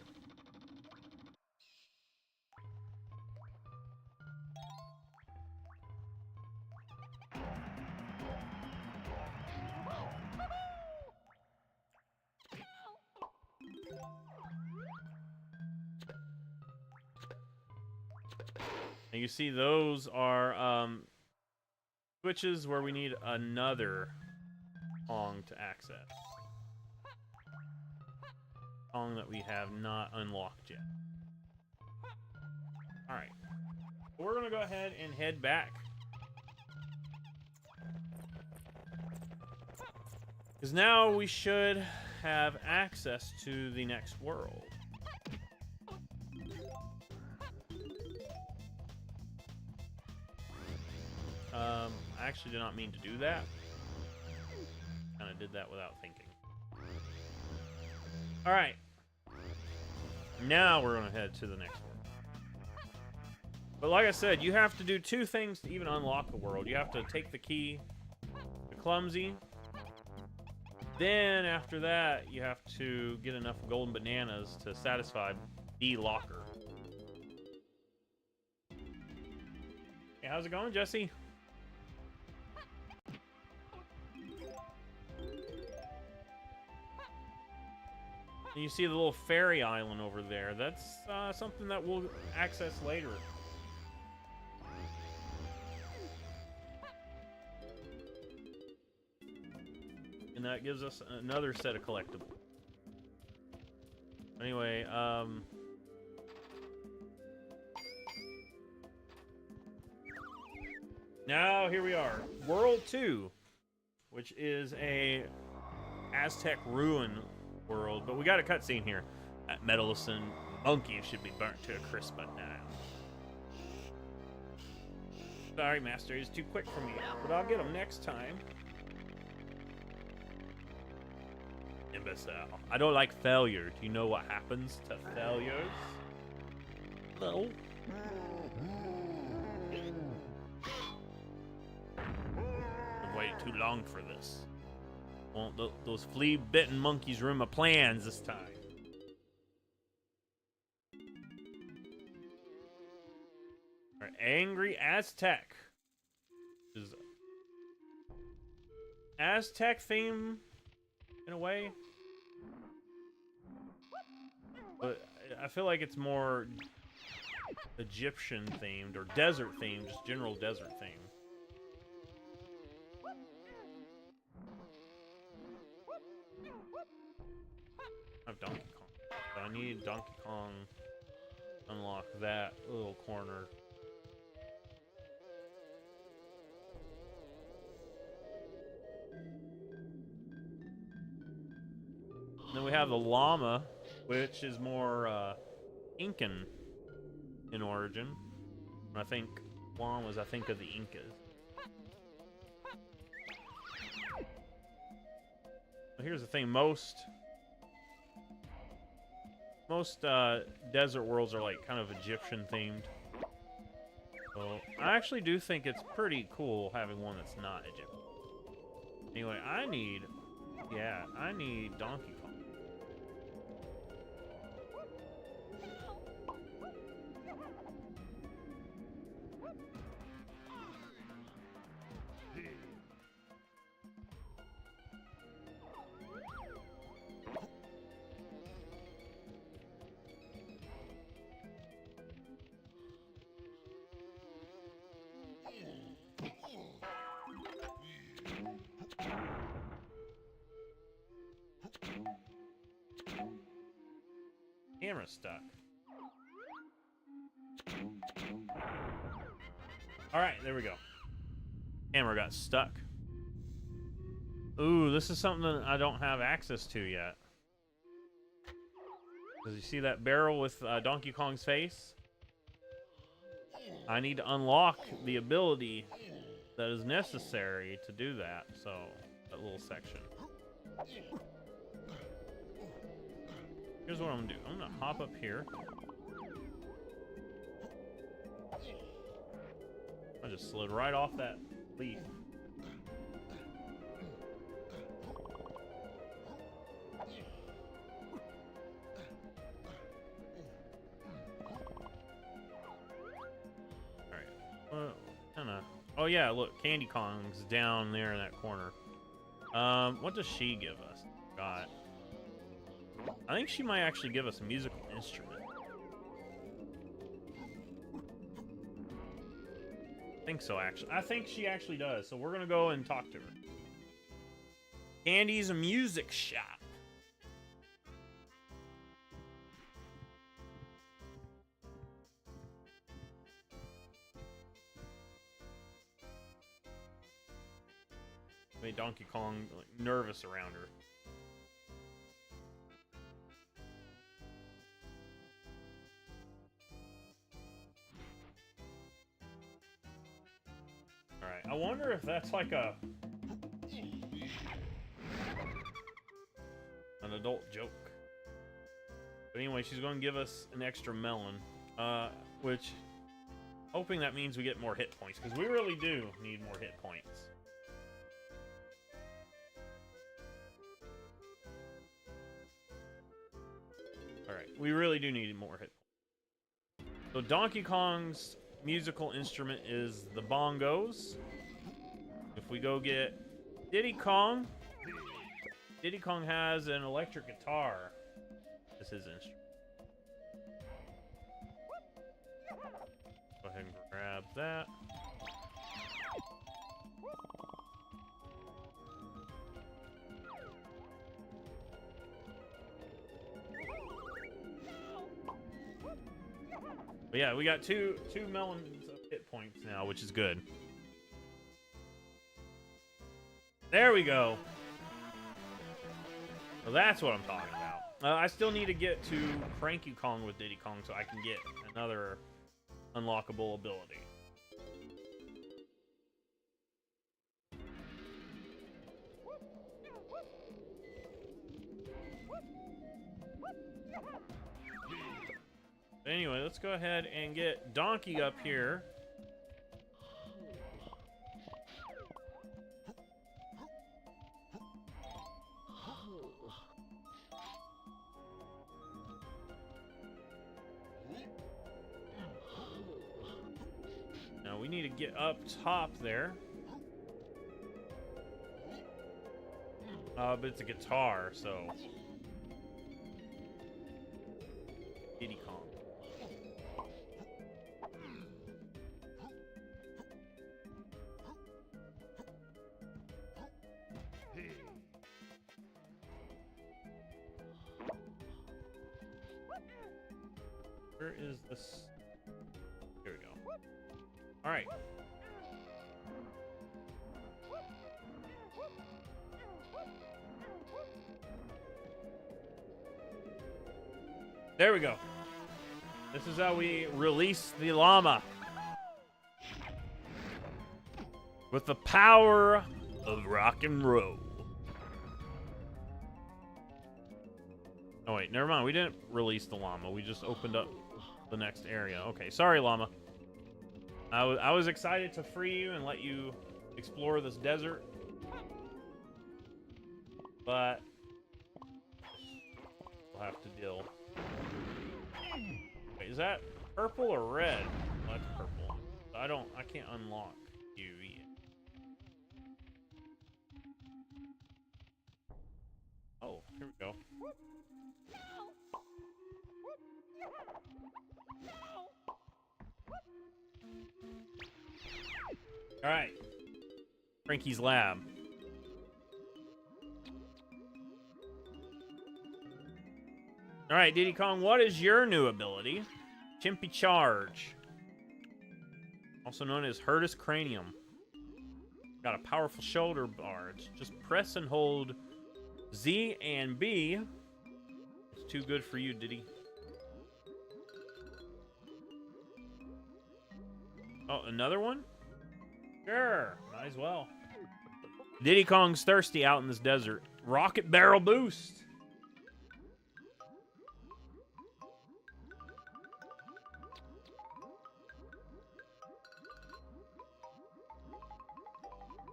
And you see those are switches where we need another Pong to access. Pong that we have not unlocked yet. Alright. We're going to go ahead and head back. Because now we should have access to the next world. I actually did not mean to do that. Kind of did that without thinking. Alright. Now we're going to head to the next world. But like I said, you have to do 2 things to even unlock the world. You have to take the key to Clumsy. Then, after that, you have to get enough golden bananas to satisfy the locker. Hey, how's it going, Jesse? And you see the little fairy island over there. That's something that we'll access later. And that gives us another set of collectibles. Anyway, now here we are. World 2, which is a Aztec ruin world, but we got a cutscene here. That meddlesome monkey should be burnt to a crisp by now. Sorry, Master, he's too quick for me, but I'll get him next time. Imbecile. I don't like failure. Do you know what happens to failures? No. I've waited too long for this. Won't those flea-bitten monkeys ruin my plans this time? All right, Angry Aztec. Is Aztec theme in a way, but I feel like it's more Egyptian themed or desert themed, just general desert theme. I have Donkey Kong. So I need Donkey Kong to unlock that little corner. And then we have the llama, which is more Incan in origin. When I think llamas, I think of the Incas. But here's the thing: most desert worlds are like kind of Egyptian themed. So I actually do think it's pretty cool having one that's not Egyptian. Anyway, I need Donkey Kong. Camera stuck. Alright, there we go. Camera got stuck. Ooh, this is something that I don't have access to yet. Does you see that barrel with Donkey Kong's face? I need to unlock the ability that is necessary to do that, so that little section. Here's what I'm gonna do. I'm gonna hop up here. I just slid right off that leaf. Alright. Well, kinda. Oh yeah, look, Candy Kong's down there in that corner. What does she give us? God. I think she might actually give us a musical instrument. I think so, actually. I think she actually does. So we're gonna go and talk to her. Candy's a music shop. Made Donkey Kong like, nervous around her. Alright, I wonder if that's like an adult joke. But anyway, she's going to give us an extra melon, which, hoping that means we get more hit points, because we really do need more hit points. Alright, we really do need more hit points. So Donkey Kong's musical instrument is the bongos. If we go get Diddy Kong has an electric guitar. is his instrument. Go ahead and grab that. But yeah, we got two melons of hit points now, which is good. There we go. Well, that's what I'm talking about. I still need to get to Cranky Kong with Diddy Kong so I can get another unlockable ability. Anyway, let's go ahead and get Donkey up here. Now we need to get up top there. But it's a guitar, so Diddy Kong. Where is this? Here we go. All right. There we go. This is how we release the llama. With the power of rock and roll. Oh wait, never mind. We didn't release the llama. We just opened up the next area. Okay, sorry, llama. I was excited to free you and let you explore this desert, but we'll have to deal. Wait, is that purple or red? Oh, that's purple. I can't unlock you yet. Oh, here we go. All right, Frankie's lab. All right, Diddy Kong, what is your new ability? Chimpy Charge, also known as Hurtus Cranium. Got a powerful shoulder barge. Just press and hold Z and B. It's too good for you, Diddy. Oh, another one? Sure, might as well. Diddy Kong's thirsty out in this desert. Rocket barrel boost.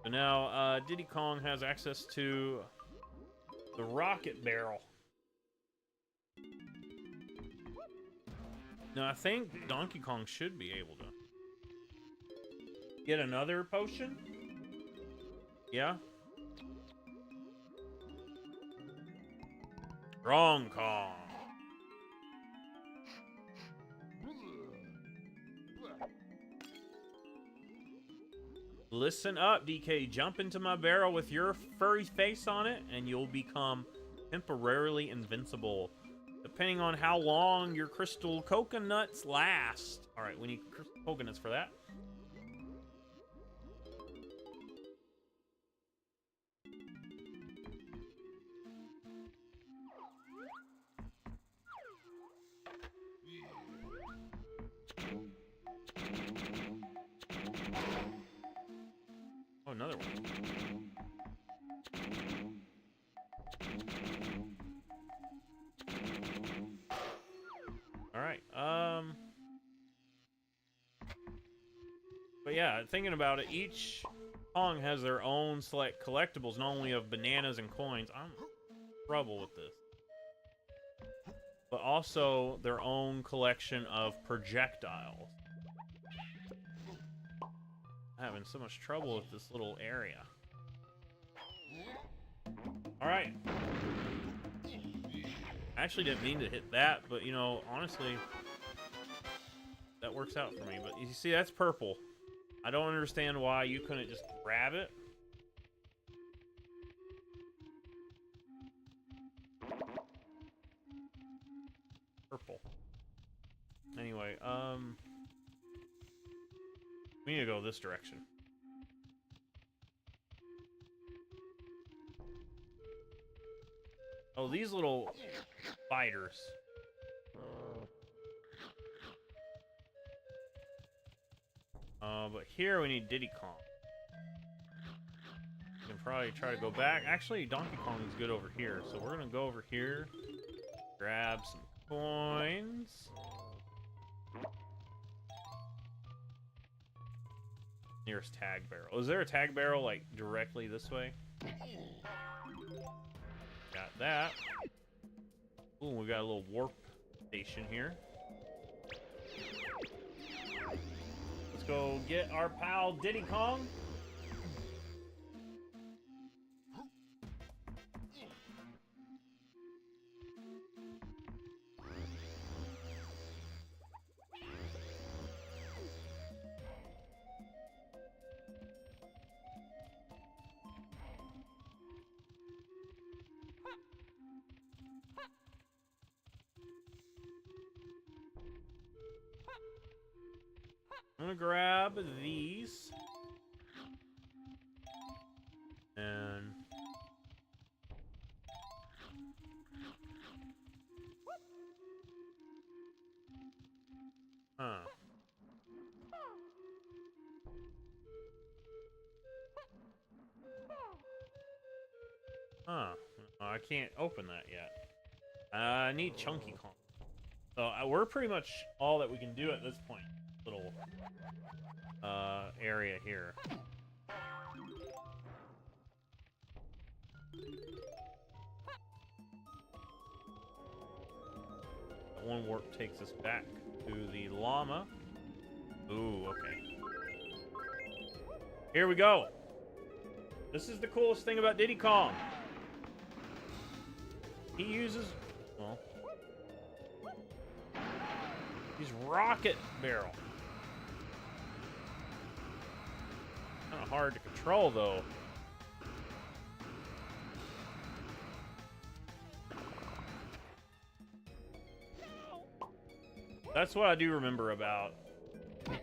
So now, Diddy Kong has access to the rocket barrel. Now, I think Donkey Kong should be able to get another potion? Yeah? Strong Kong. Listen up, DK. Jump into my barrel with your furry face on it, and you'll become temporarily invincible, depending on how long your crystal coconuts last. All right, we need crystal coconuts for that. Oh, another one. All right. But yeah, thinking about it, each Kong has their own select collectibles, not only of bananas and coins. I'm in trouble with this. But also their own collection of projectiles. I'm having so much trouble with this little area. All right. I actually didn't mean to hit that, but you know, honestly, that works out for me. But you see, that's purple. I don't understand why you couldn't just grab it. Purple. Anyway, we need to go this direction. Oh, these little spiders. But here we need Diddy Kong. We can probably try to go back. Actually, Donkey Kong is good over here, so we're gonna go over here, grab some coins. Nearest tag barrel. Is there a tag barrel like directly this way? Got that. Ooh, we got a little warp station here. Let's go get our pal Diddy Kong. I'm gonna grab these. And I can't open that yet. I need Chunky Kong. So we're pretty much all that we can do at this point. Little area here. That one warp takes us back to the llama. Ooh, okay. Here we go. This is the coolest thing about Diddy Kong. He uses, well, he's rocket barrel. Kind of hard to control, though. That's what I do remember about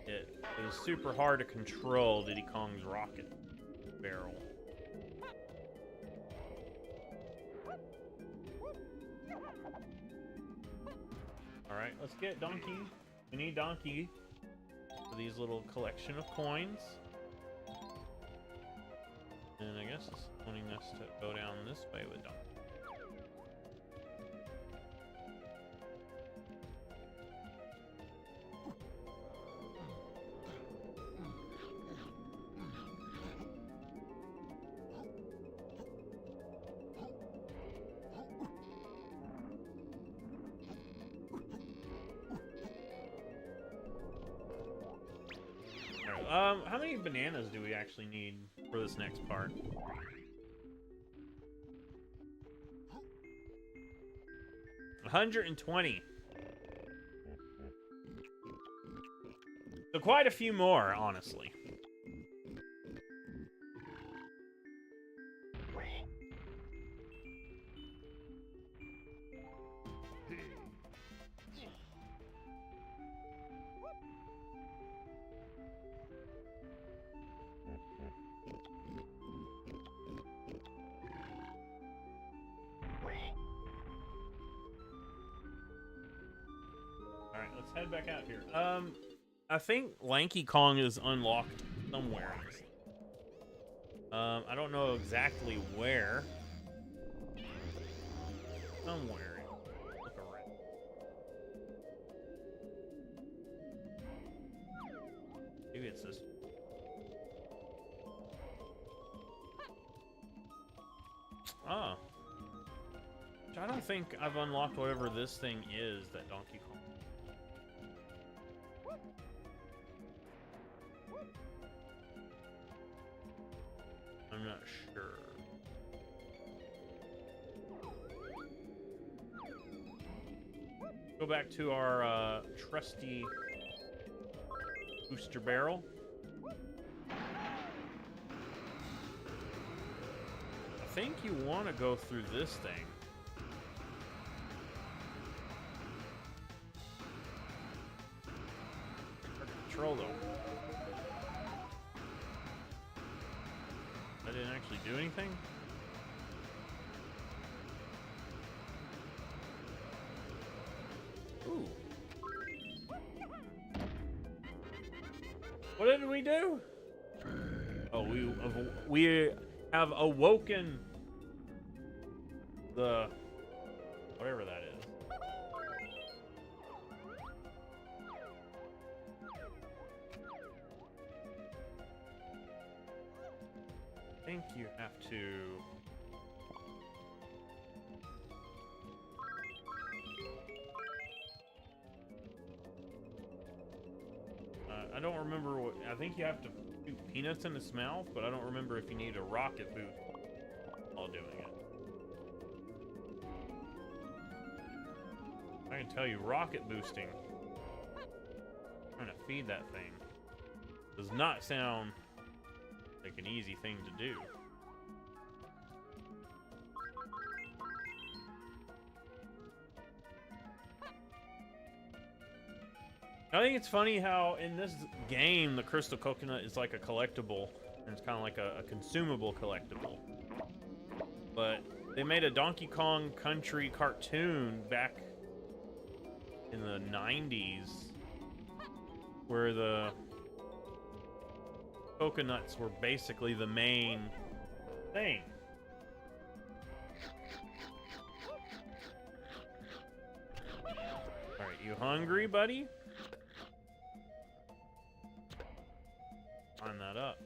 it. It was super hard to control Diddy Kong's rocket barrel. Alright, let's get Donkey. We need Donkey for these little collection of coins. And I guess it's wanting us to go down this way with Donkey. How many bananas do we actually need for this next part? $120. So quite a few more, honestly. Alright, let's head back out here. I think Lanky Kong is unlocked somewhere. I don't know exactly where. Somewhere. Look around. Maybe it's this. Ah. I don't think I've unlocked whatever this thing is that Donkey Kong. I'm not sure. Go back to our trusty booster barrel. I think you want to go through this thing. Control though. That didn't actually do anything. Ooh. What did we do? Oh, we have awoken the whatever that is. I think you have to. I don't remember what. I think you have to do peanuts in his mouth, but I don't remember if you need a rocket boot while doing it. I can tell you, rocket boosting, trying to feed that thing, does not sound like an easy thing to do. I think it's funny how in this game the crystal coconut is like a collectible, and it's kind of like a consumable collectible. But they made a Donkey Kong Country cartoon back in the 90s where the coconuts were basically the main thing. Alright, you hungry, buddy? Line that up.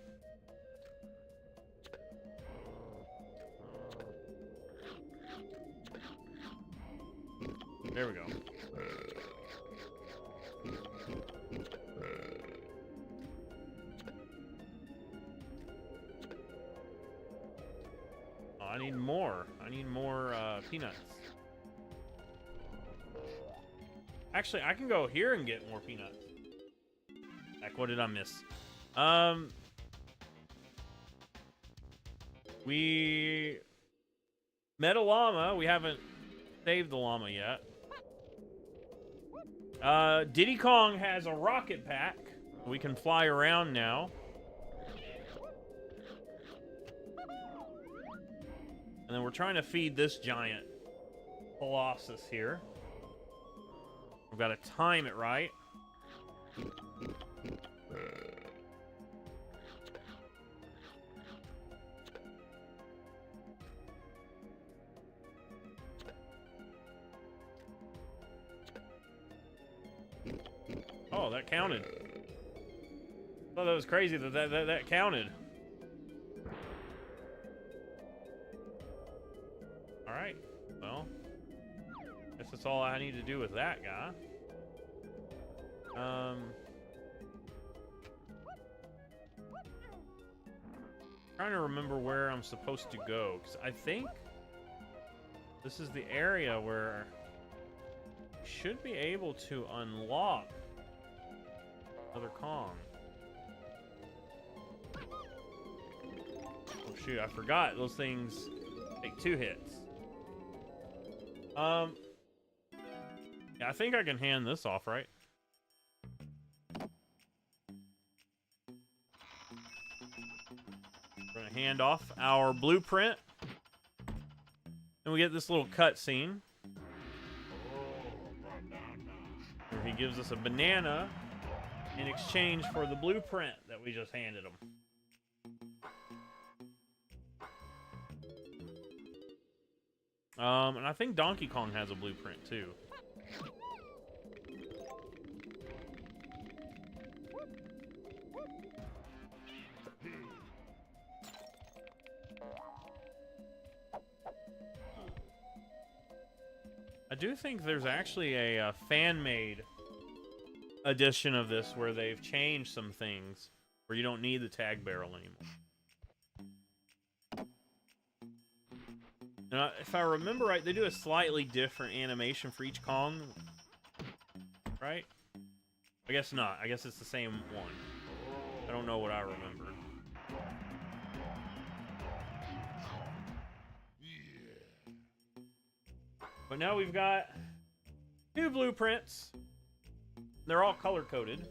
There we go. Oh, I need more. I need more peanuts. Actually, I can go here and get more peanuts. Heck, what did I miss? We met a llama. We haven't saved the llama yet. Diddy Kong has a rocket pack. We can fly around now. And then we're trying to feed this giant colossus here. We've got to time it right. Oh, that counted. I thought that was crazy that counted. Alright, well, guess that's all I need to do with that guy. Trying to remember where I'm supposed to go, because I think this is the area where I should be able to unlock another Kong. Oh shoot, I forgot those things take 2 hits. Yeah, I think I can hand this off, right? We're gonna hand off our blueprint. And we get this little cutscene where he gives us a banana in exchange for the blueprint that we just handed him. And I think Donkey Kong has a blueprint too. I do think there's actually a fan-made edition of this where they've changed some things where you don't need the tag barrel anymore. Now, if I remember right, they do a slightly different animation for each Kong. right? I guess not. I guess it's the same one. I don't know what I remember. But now we've got 2 blueprints. They're all color-coded,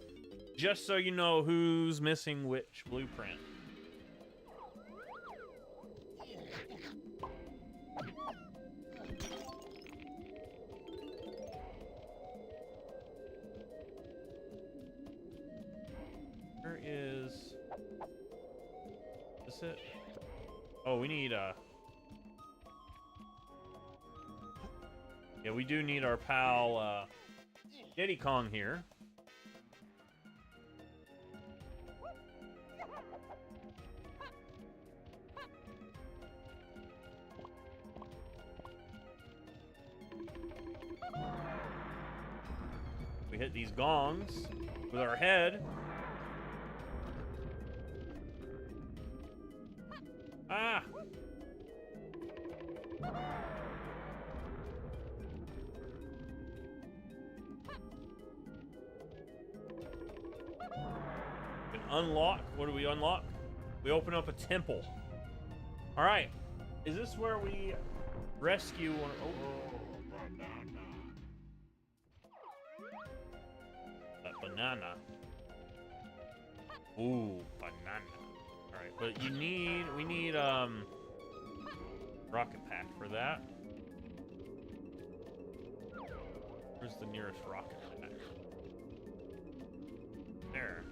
just so you know who's missing which blueprint. Where is this it? Oh, we need yeah, we do need our pal Diddy Kong here. We hit these gongs with our head. Ah! We can unlock. What do we unlock? We open up a temple. All right. Is this where we rescue one? Oh. That banana. Ooh, banana. All right, but we need rocket pack for that. Where's the nearest rocket pack? There.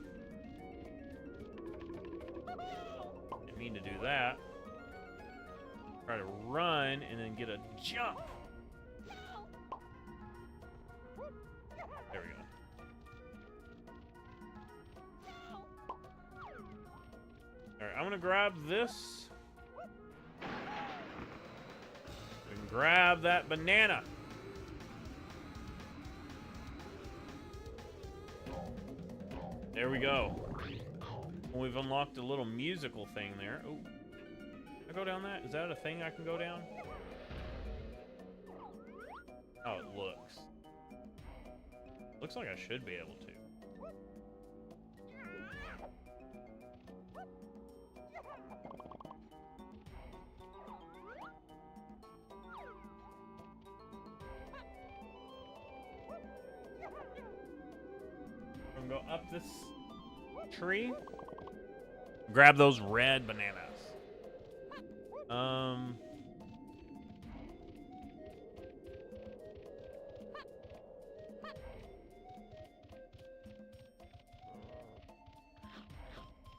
Didn't mean to do that. Try to run and then get a jump. There we go. Alright, I'm gonna grab this. We can grab that banana. There we go. We've unlocked a little musical thing there. Oh, can I go down that? Is that a thing I can go down? Oh, it looks. Looks like I should be able to. I'm gonna go up this tree. Grab those red bananas.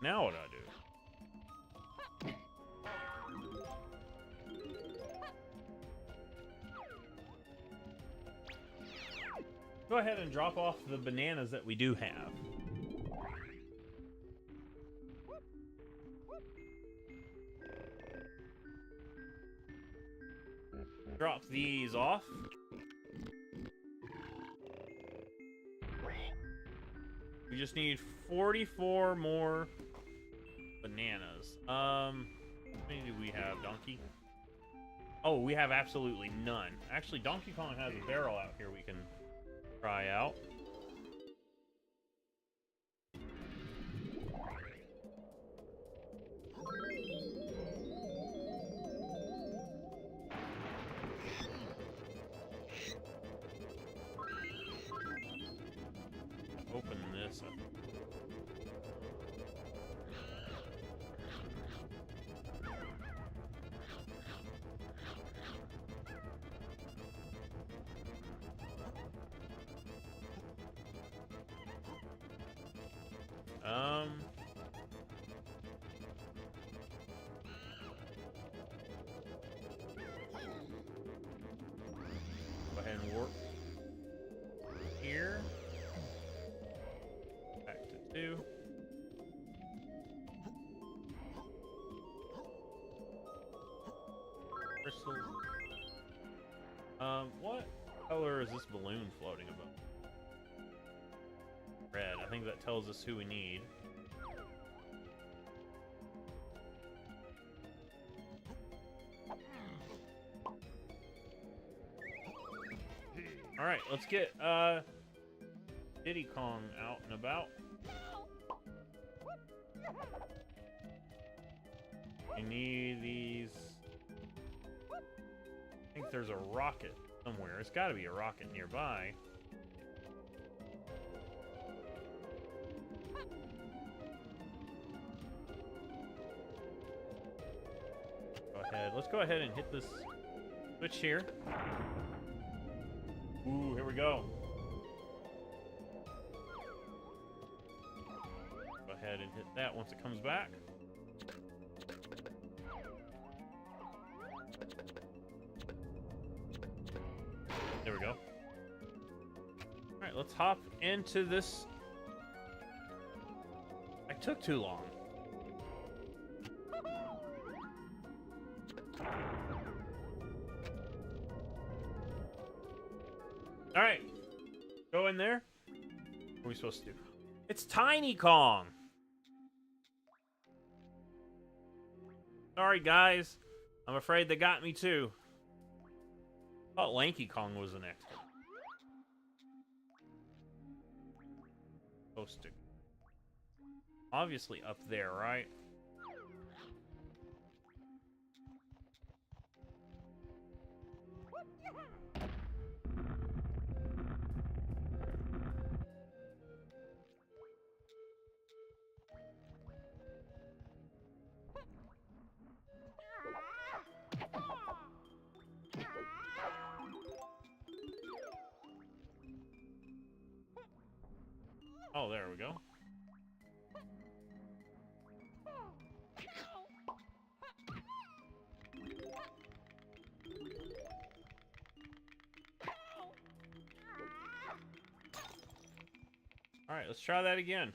Now what do I do? Go ahead and drop off the bananas that we do have. Drop these off. We just need 44 more bananas. How many do we have, Donkey? Oh, we have absolutely none. Actually, Donkey Kong has a barrel out here we can try out. Open this up. Go ahead and warp here. Back to 2. Crystal. What color is this balloon floating above? Red. I think that tells us who we need. All right, let's get Diddy Kong out and about. I need these. I think there's a rocket somewhere. It's got to be a rocket nearby. Go ahead. Let's go ahead and hit this switch here. Ooh, here we go. Go ahead and hit that once it comes back. There we go. Alright, let's hop into this. I took too long. Alright. Go in there. What are we supposed to do? It's Tiny Kong! Sorry, guys. I'm afraid they got me too. I thought Lanky Kong was the next one. Supposed to. Obviously up there, right? Oh, there we go. All right, let's try that again.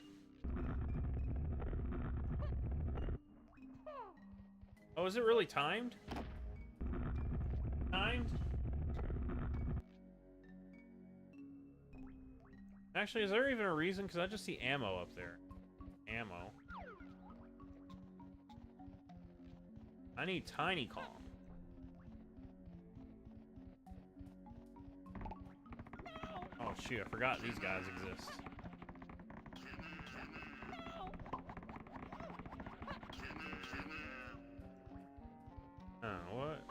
Oh, is it really timed? Timed? Actually, is there even a reason? Because I just see ammo up there. Ammo. I need Tiny Kong. Oh, shoot. I forgot these guys exist. What?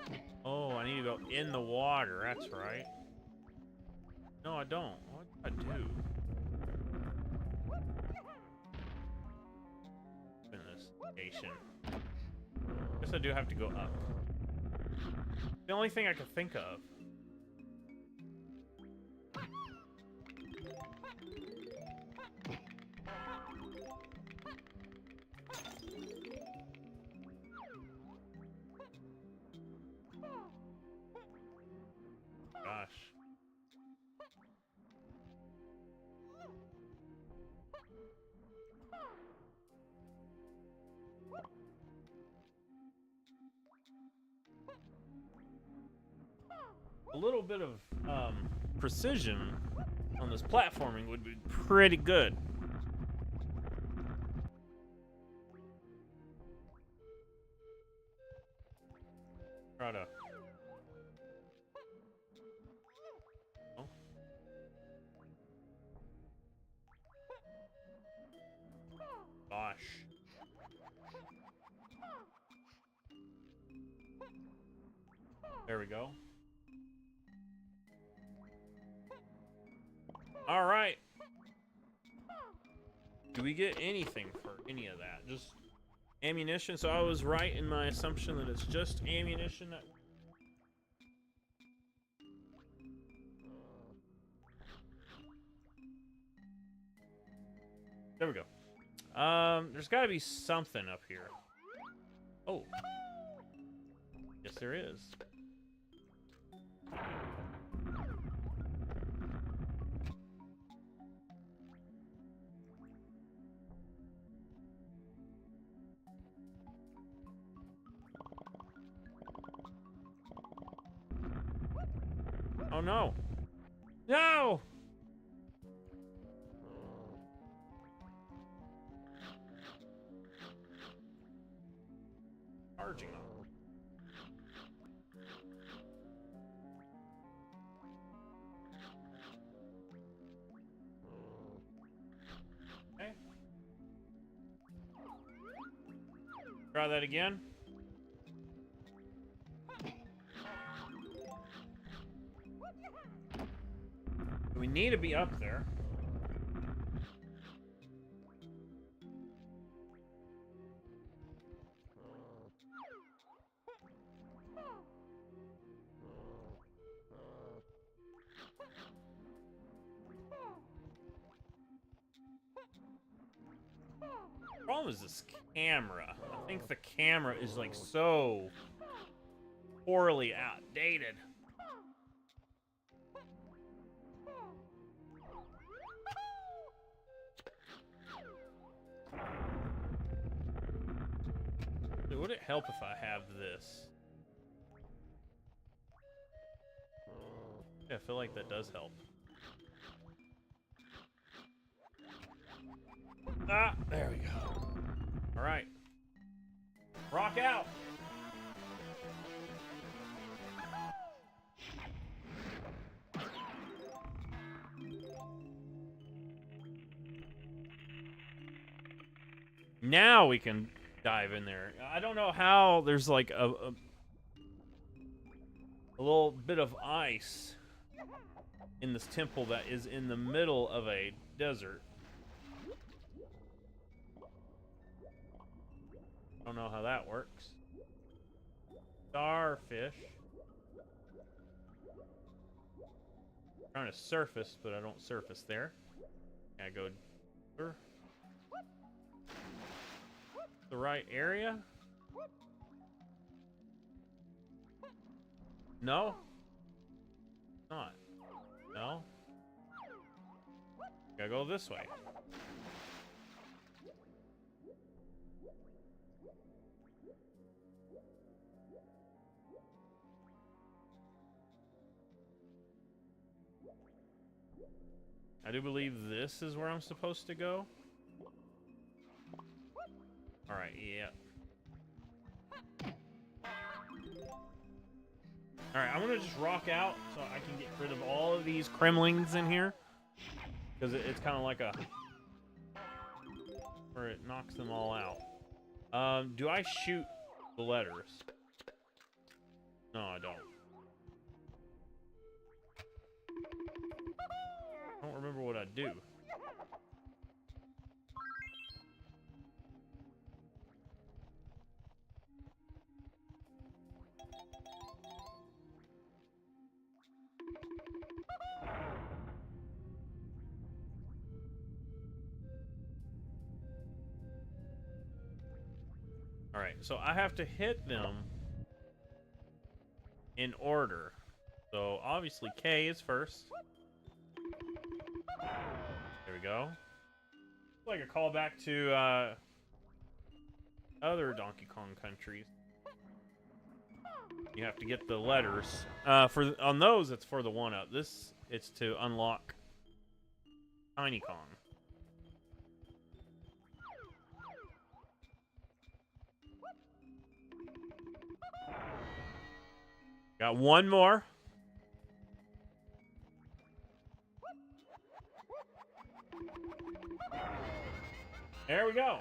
Oh, I need to go in the water. That's right. No, I don't. What do I do? In this station. Guess I do have to go up. The only thing I could think of. Gosh. A little bit of precision on this platforming would be pretty good. Try to. Oh. Gosh. There we go. All right. Do we get anything for any of that? Just ammunition? So I was right in my assumption that it's just ammunition. There we go. There's got to be something up here. Oh. Yes, there is. Oh no! No! Charging them. Try that again. We need to be up there. Problem is this camera. I think the camera is like so poorly outdated. Dude, would it help if I have this? Yeah, I feel like that does help. Ah, there we go. All right. Rock out. Now we can dive in there. I don't know how there's like a little bit of ice in this temple that is in the middle of a desert. Don't know how that works. Starfish. Trying to surface, but I don't surface there. I go deeper. The right area? No? Not. No? Gotta go this way. I do believe this is where I'm supposed to go. Alright, yeah. Alright, I'm gonna just rock out so I can get rid of all of these Kremlings in here. Because it's kind of like a... where it knocks them all out. Do I shoot the letters? No, I don't. I don't remember what I do. All right, so I have to hit them in order. So obviously K is first. There we go. It's like a callback to other Donkey Kong countries. You have to get the letters. On those, it's for the 1-up. This, it's to unlock Tiny Kong. Got one more. There we go.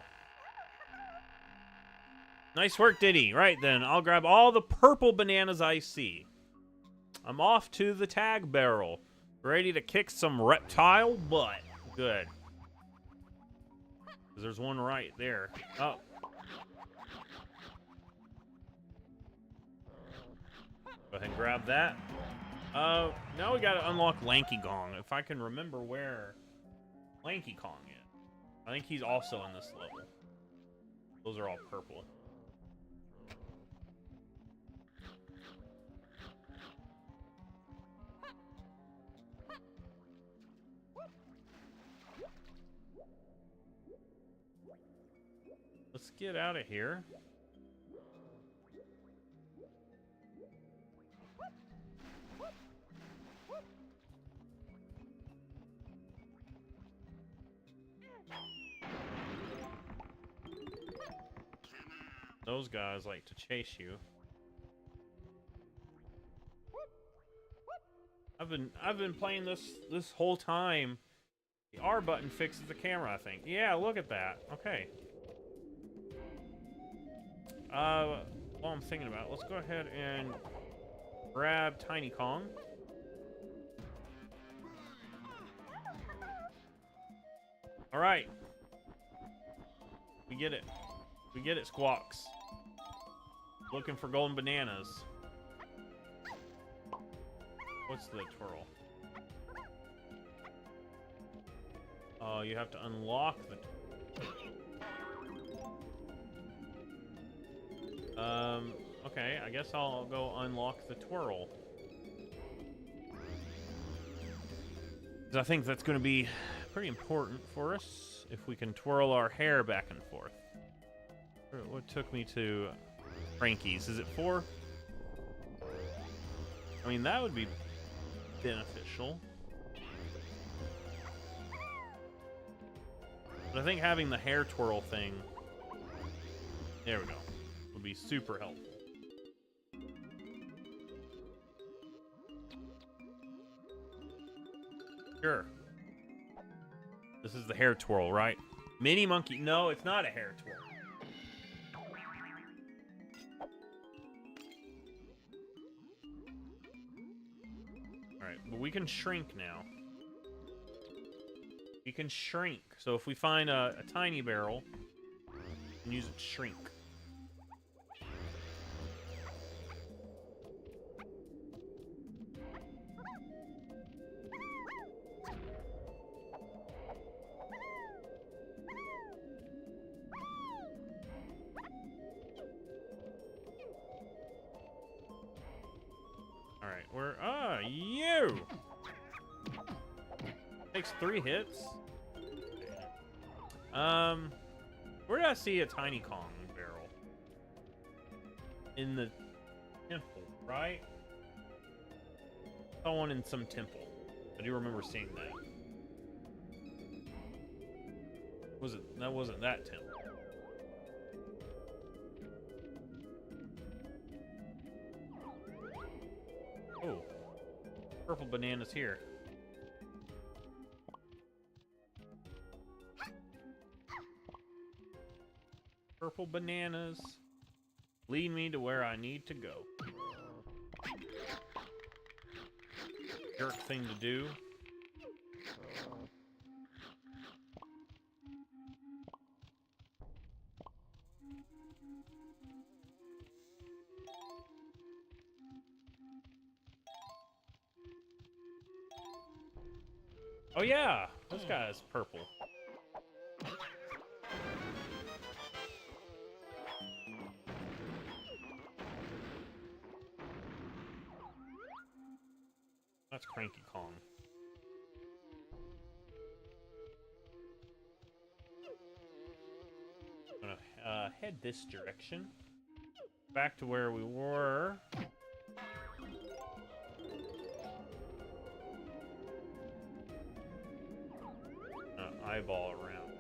Nice work, Diddy. Right then, I'll grab all the purple bananas I see. I'm off to the tag barrel. Ready to kick some reptile butt. Good. There's one right there. Oh. Go ahead and grab that. Now we gotta unlock Lanky Kong. If I can remember where Lanky Kong is. I think he's also in this level. Those are all purple. Let's get out of here. Those guys like to chase you. I've been playing this whole time. The R button fixes the camera, I think. Yeah, look at that. Okay. while I'm thinking about it, let's go ahead and grab Tiny Kong. All right. We get it. We get it, Squawks. Looking for golden bananas. What's the twirl? Oh, you have to unlock the... Okay, I guess I'll go unlock the twirl. 'Cause I think that's going to be pretty important for us if we can twirl our hair back and forth. What took me to Frankie's? Is it 4? I mean, that would be beneficial. But I think having the hair twirl thing, there we go, would be super helpful. Sure. This is the hair twirl, right? Mini monkey. No, it's not a hair twirl. Alright, but we can shrink now. We can shrink. So if we find a tiny barrel, we can use it to shrink. Alright, where you takes 3 hits. Where did I see a Tiny Kong barrel? In the temple, right? Saw one in some temple. I do remember seeing that. Was it? That wasn't that temple. Oh, purple bananas here. Purple bananas lead me to where I need to go. Jerk thing to do. Oh yeah, this guy is purple. That's Cranky Kong. I'm gonna head this direction. Back to where we were. Eyeball around.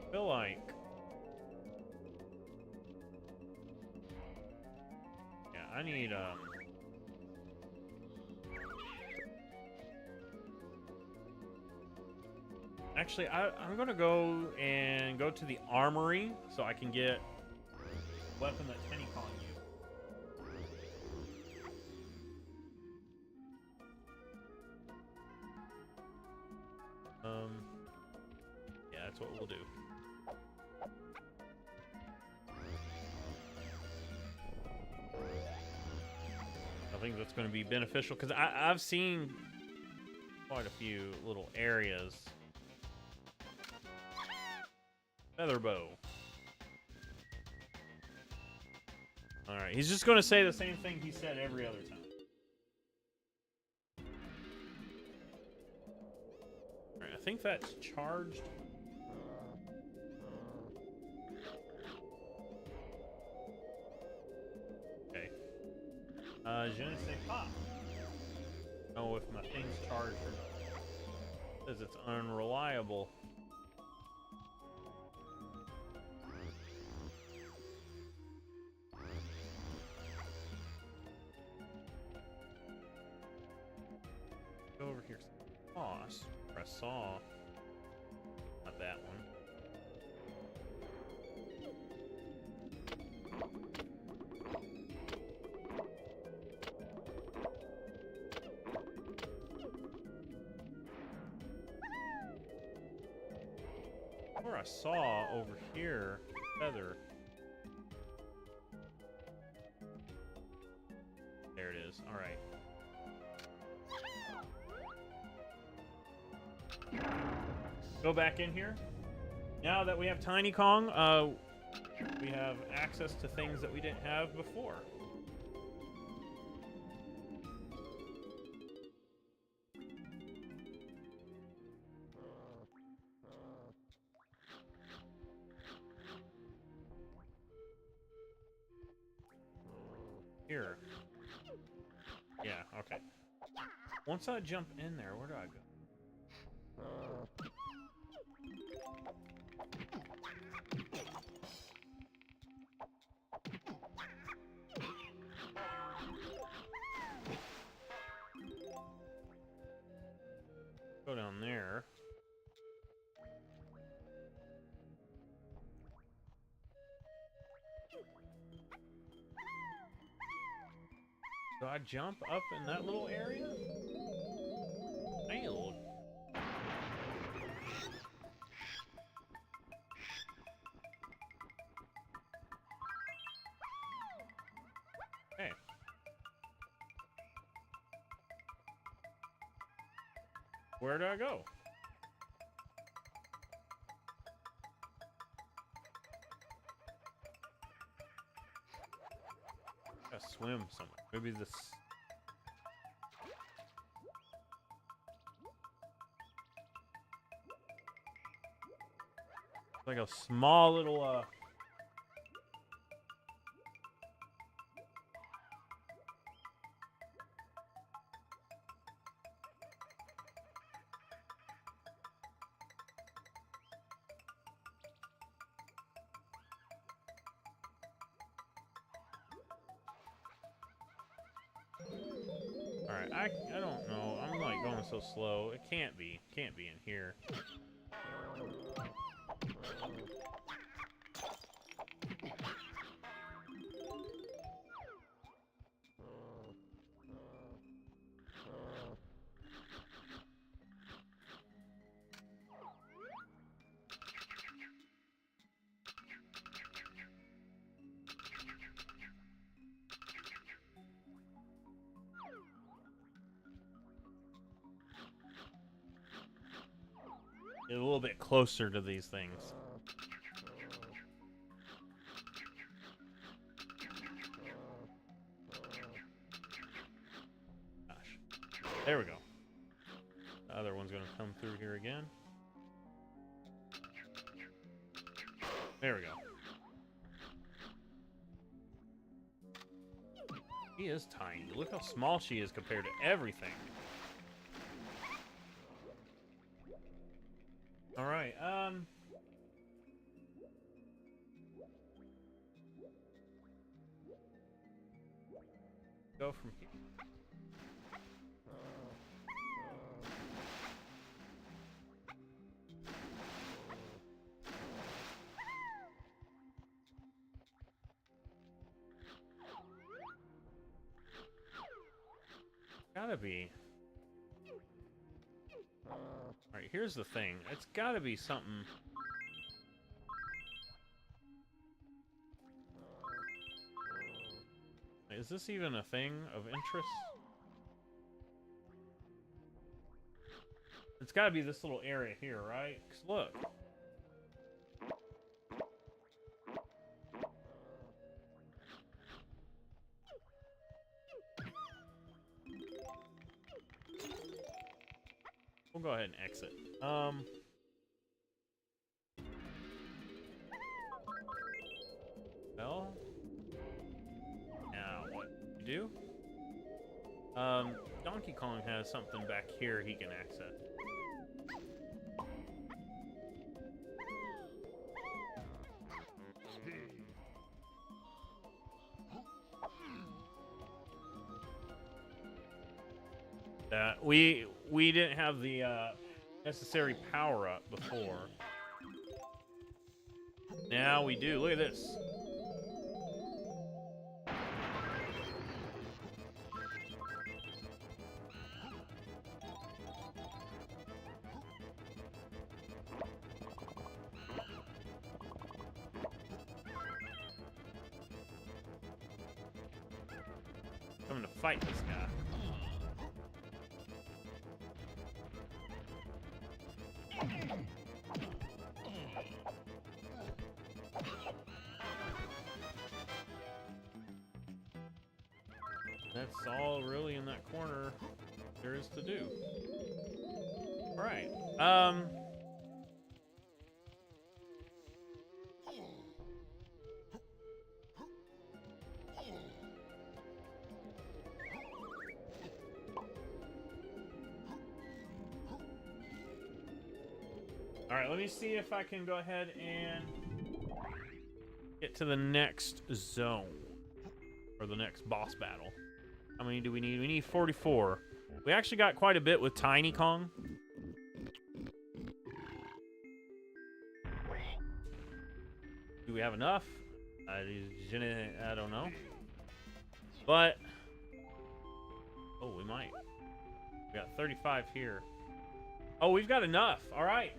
I feel like... yeah, I need, actually, I'm gonna go to the armory so I can get a weapon that Tiny Kong used. Yeah, that's what we'll do. I think that's going to be beneficial because I've seen quite a few little areas. Feather bow. All right, he's just going to say the same thing he said every other time. All right, I think that's charged. Okay. Je ne sais pas. I don't know if my thing's charged or not. It says it's unreliable. Go over here. Boss. saw. Not that one. Where I saw over here, feather. There it is. All right. Go back in here. Now that we have Tiny Kong, we have access to things that we didn't have before. Here. Yeah, okay. Once I jump in there, where do I go? Go down there. Do I jump up in that little area? Tiny little. Hey. Where do I go? Gotta swim somewhere. Maybe this. Like a small little Alright, I don't know. I'm like going so slow. It can't be. Can't be in here. A little bit closer to these things. Gosh. There we go. The other one's gonna come through here again. There we go. She is tiny. Look how small she is compared to everything. All right. Go from here. Gotta be. Alright, here's the thing. It's gotta be something. Is this even a thing of interest? It's gotta be this little area here, right? 'Cause look. We'll go ahead and exit. Well, now what do? Donkey Kong has something back here he can access. We didn't have the necessary power-up before. Now we do. Look at this. Coming to fight this guy. That's all really in that corner there is to do. All right. All right, let me see if I can go ahead and get to the next zone or the next boss battle. How many do we need? We need 44. We actually got quite a bit with Tiny Kong. Do we have enough? I don't know. But, oh, we might. We got 35 here. Oh, we've got enough. All right.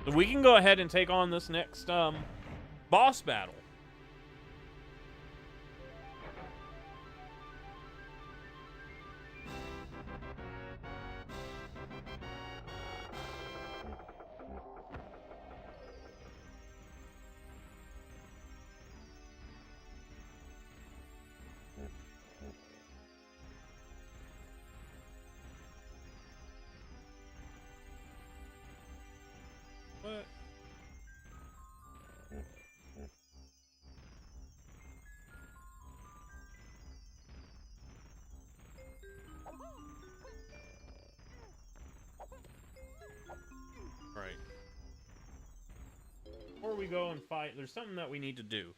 So we can go ahead and take on this next boss battle. What? Right. Before we go and fight, there's something that we need to do.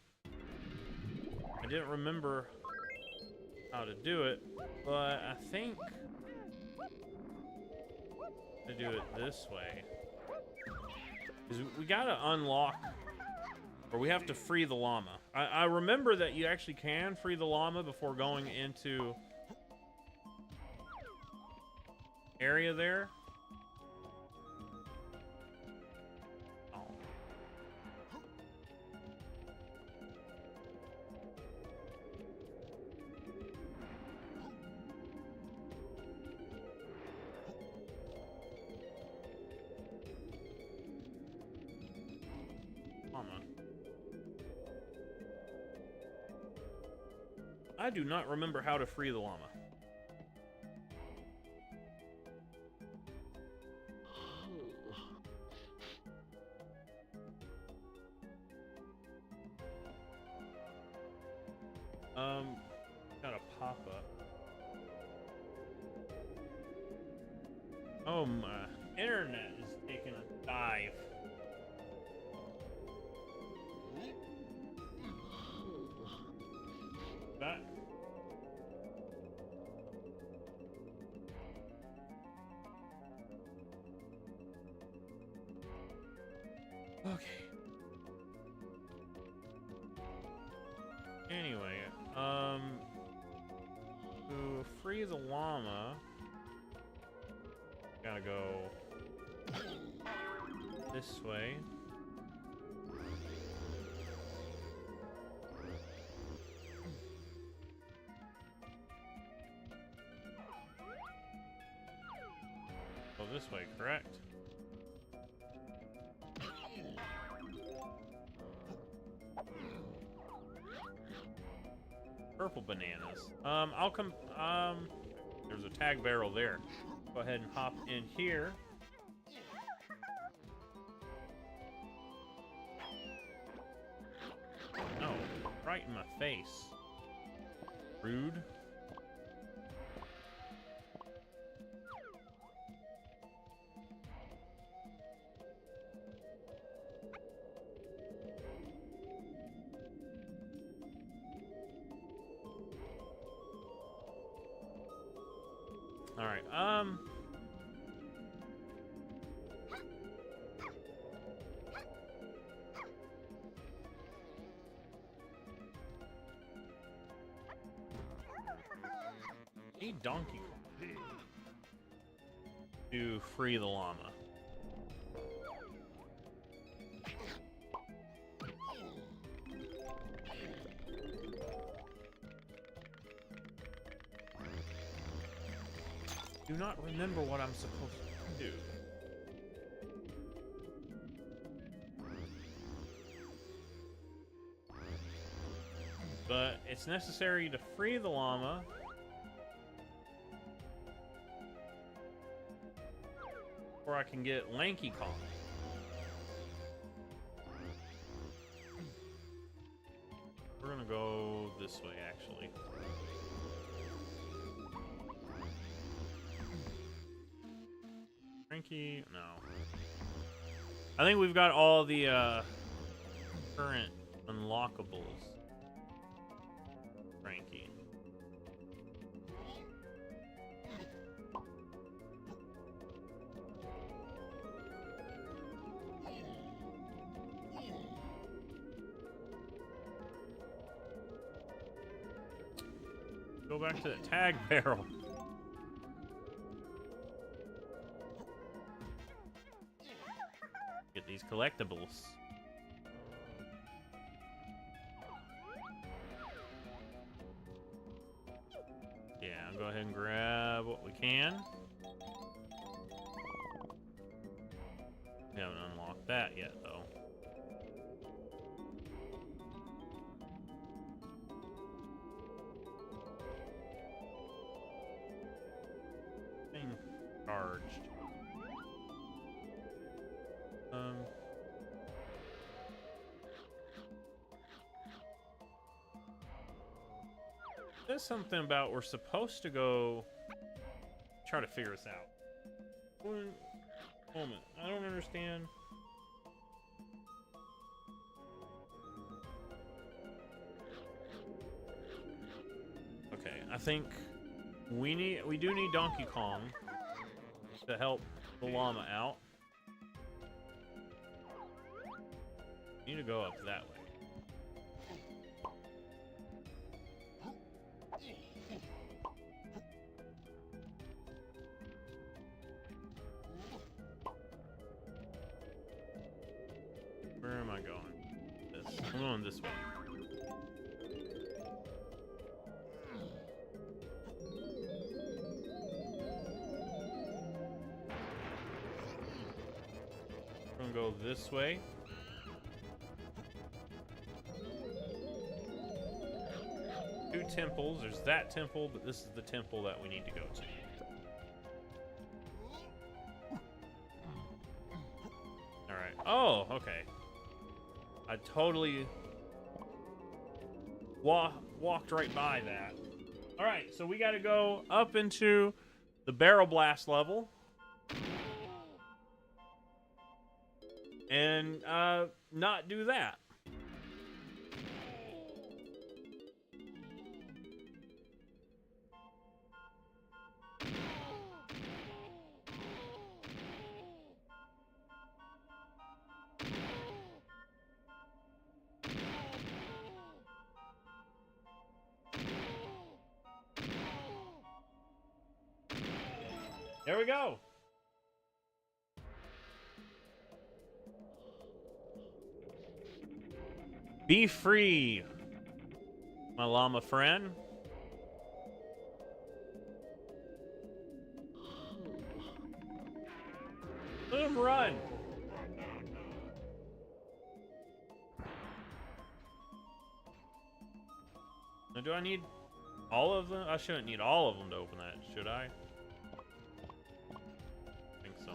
I didn't remember how to do it, but I think to do it this way. Because we gotta unlock, or we have to free the llama. I remember that you actually can free the llama before going into area there. Oh. Llama. I do not remember how to free the llama. Got a pop-up. Oh, my internet is taking a dive. That. Okay. Anyway, to free the llama, gotta go this way. Go this way, correct? Purple bananas. I'll come. There's a tag barrel there. Go ahead and hop in here. No, right in my face. Rude. All right. Need Donkey Kong to free the llama. Do not remember what I'm supposed to do. But it's necessary to free the llama. Or I can get Lanky Kong. We're gonna go this way, actually. Cranky? No. I think we've got all the current unlockables. Cranky. Go back to the tag barrel. Get these collectibles. Yeah, I'll go ahead and grab what we can. We haven't unlocked that yet, though. Thing charged. There's something about we're supposed to go try to figure this out. One moment. I don't understand. Okay, I think we do need Donkey Kong to help the llama out. We need to go up that way. Where am I going? This. I'm going this way. I'm gonna go this way. Two temples. There's that temple, but this is the temple that we need to go to. Alright. Oh, okay. I totally walked right by that. Alright, so we gotta go up into the Barrel Blast level. And, not do that. There we go. Be free, my llama friend. Let him run. Now, do I need all of them? I shouldn't need all of them to open that, should I? I think so.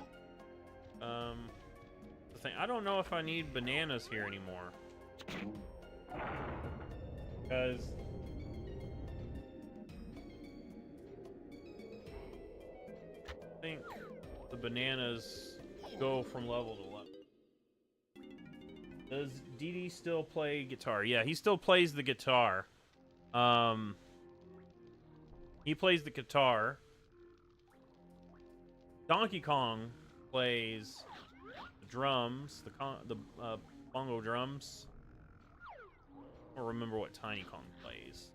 The thing, I don't know if I need bananas here anymore. Because I think the bananas go from level to level. Does DD still play guitar? Yeah, he still plays the guitar. He plays the guitar. Donkey Kong plays the drums, the bongo drums. I don't remember what Tiny Kong plays.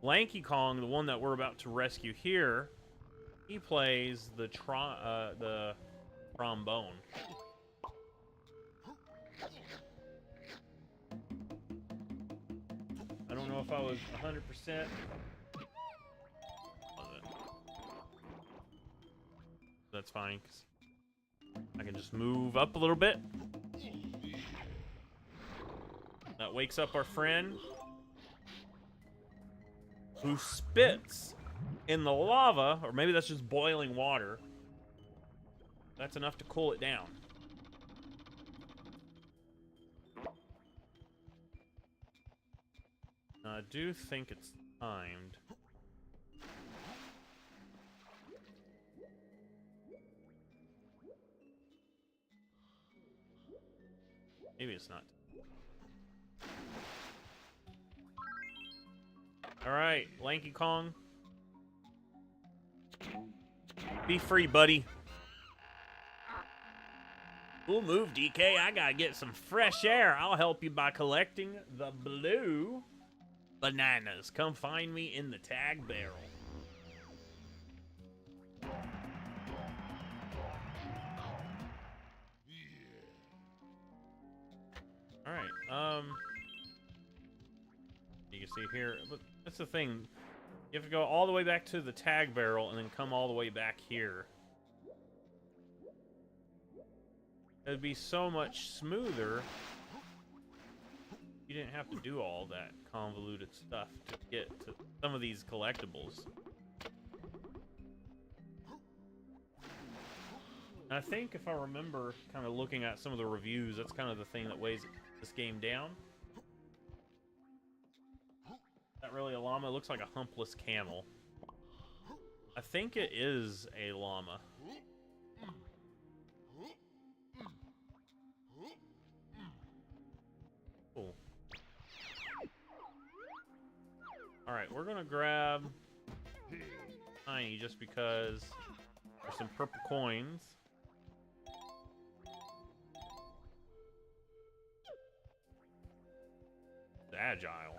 Lanky Kong, the one that we're about to rescue here, he plays the trombone. I don't know if I was 100%. That's fine, 'cause I can just move up a little bit. That wakes up our friend, who spits in the lava, or maybe that's just boiling water. That's enough to cool it down. Now, I do think it's timed. Maybe it's not. Alright, Lanky Kong. Be free, buddy. Cool move, DK. I gotta get some fresh air. I'll help you by collecting the blue bananas. Come find me in the tag barrel. Alright, you can see here, but that's the thing. You have to go all the way back to the tag barrel and then come all the way back here. It'd be so much smoother. You didn't have to do all that convoluted stuff to get to some of these collectibles. And I think if I remember kind of looking at some of the reviews, that's kind of the thing that weighs this game down. Not really a llama. It looks like a humpless camel. I think it is a llama. Cool. Alright, we're gonna grab Tiny just because there's some purple coins. It's agile.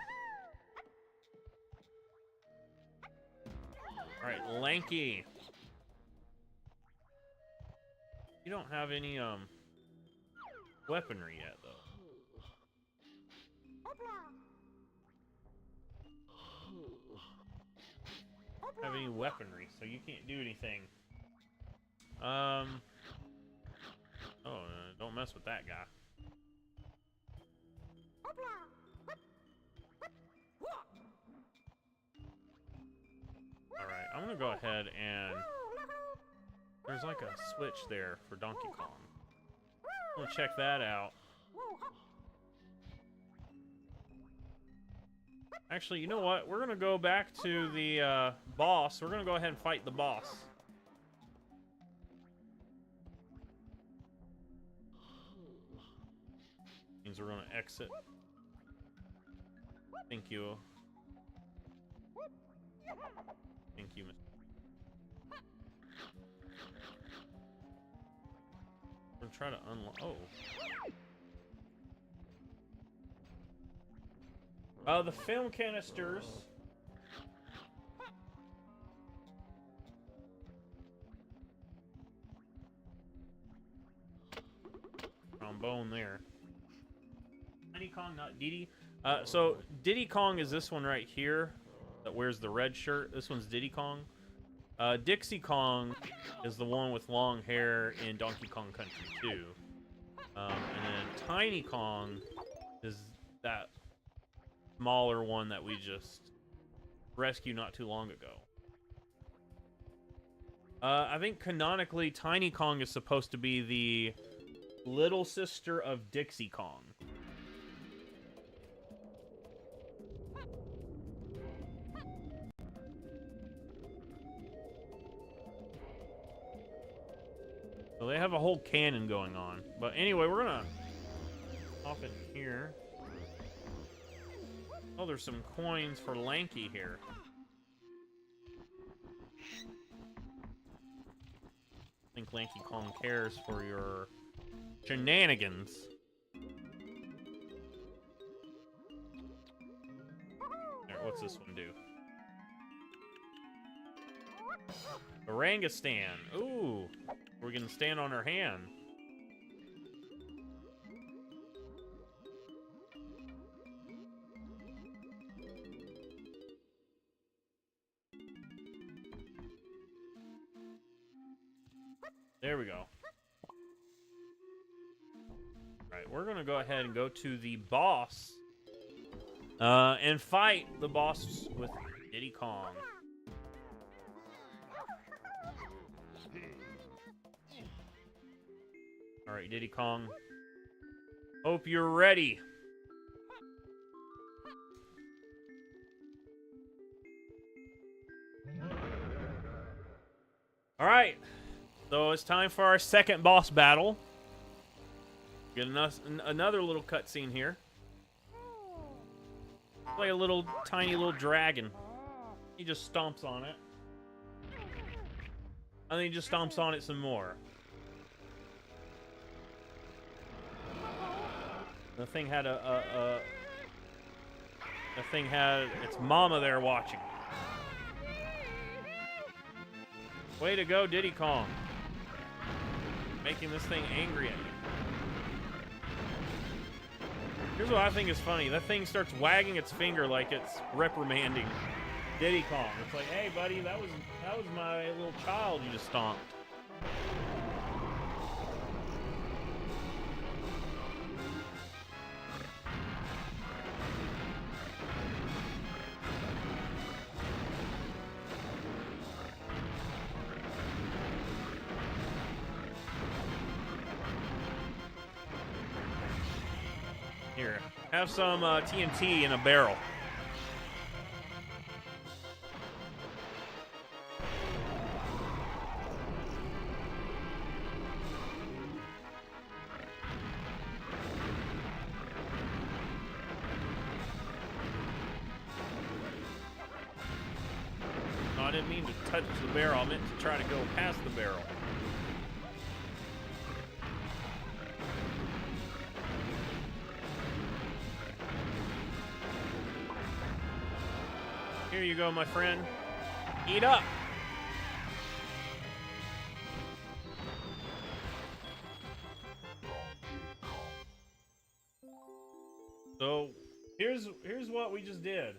Alright, Lanky. You don't have any weaponry yet, though. Have any weaponry, so you can't do anything. Oh, don't mess with that guy. Alright, I'm gonna go ahead and... There's like a switch there for Donkey Kong. I'm gonna check that out. Actually, you know what? We're gonna go back to the boss. We're gonna go ahead and fight the boss. Means we're gonna exit. Thank you. Thank you, Mr. I'm gonna try to unlock. Oh. The film canisters. Trombone there. Diddy Kong, not Diddy. So Diddy Kong is this one right here that wears the red shirt. This one's Diddy Kong. Dixie Kong is the one with long hair in Donkey Kong Country 2. And then Tiny Kong is that smaller one that we just rescued not too long ago. I think canonically Tiny Kong is supposed to be the little sister of Dixie Kong. So they have a whole canon going on. But anyway, we're gonna hop in here. Oh, there's some coins for Lanky here. Lanky Kong cares for your shenanigans. Alright, what's this one do? Orangutan. Ooh, we're gonna stand on her hand. There we go. Alright, we're gonna go ahead and go to the boss. And fight the boss with Diddy Kong. Alright, Diddy Kong. Hope you're ready. Alright. So it's time for our second boss battle. Get another little cutscene here. Play a little tiny little dragon. He just stomps on it. And then he just stomps on it some more. The thing had the thing had its mama there watching. Way to go, Diddy Kong. Making this thing angry at you. Here's what I think is funny. That thing starts wagging its finger like it's reprimanding Diddy Kong. It's like, hey, buddy, that was my little child you just stomped. Here, have some TNT in a barrel. No, I didn't mean to touch the barrel. I meant to try to go past the barrel. Here you go, my friend. Eat up. So, here's what we just did.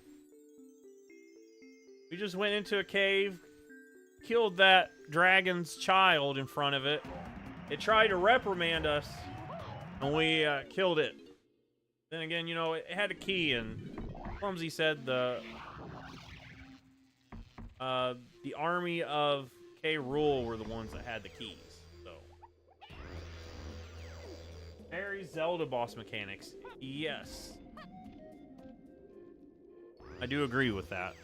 We just went into a cave, killed that dragon's child in front of it. It tried to reprimand us, and we killed it. Then again, you know, it had a key, and Clumsy said the army of K. Rool were the ones that had the keys. So, very Zelda boss mechanics. Yes, I do agree with that.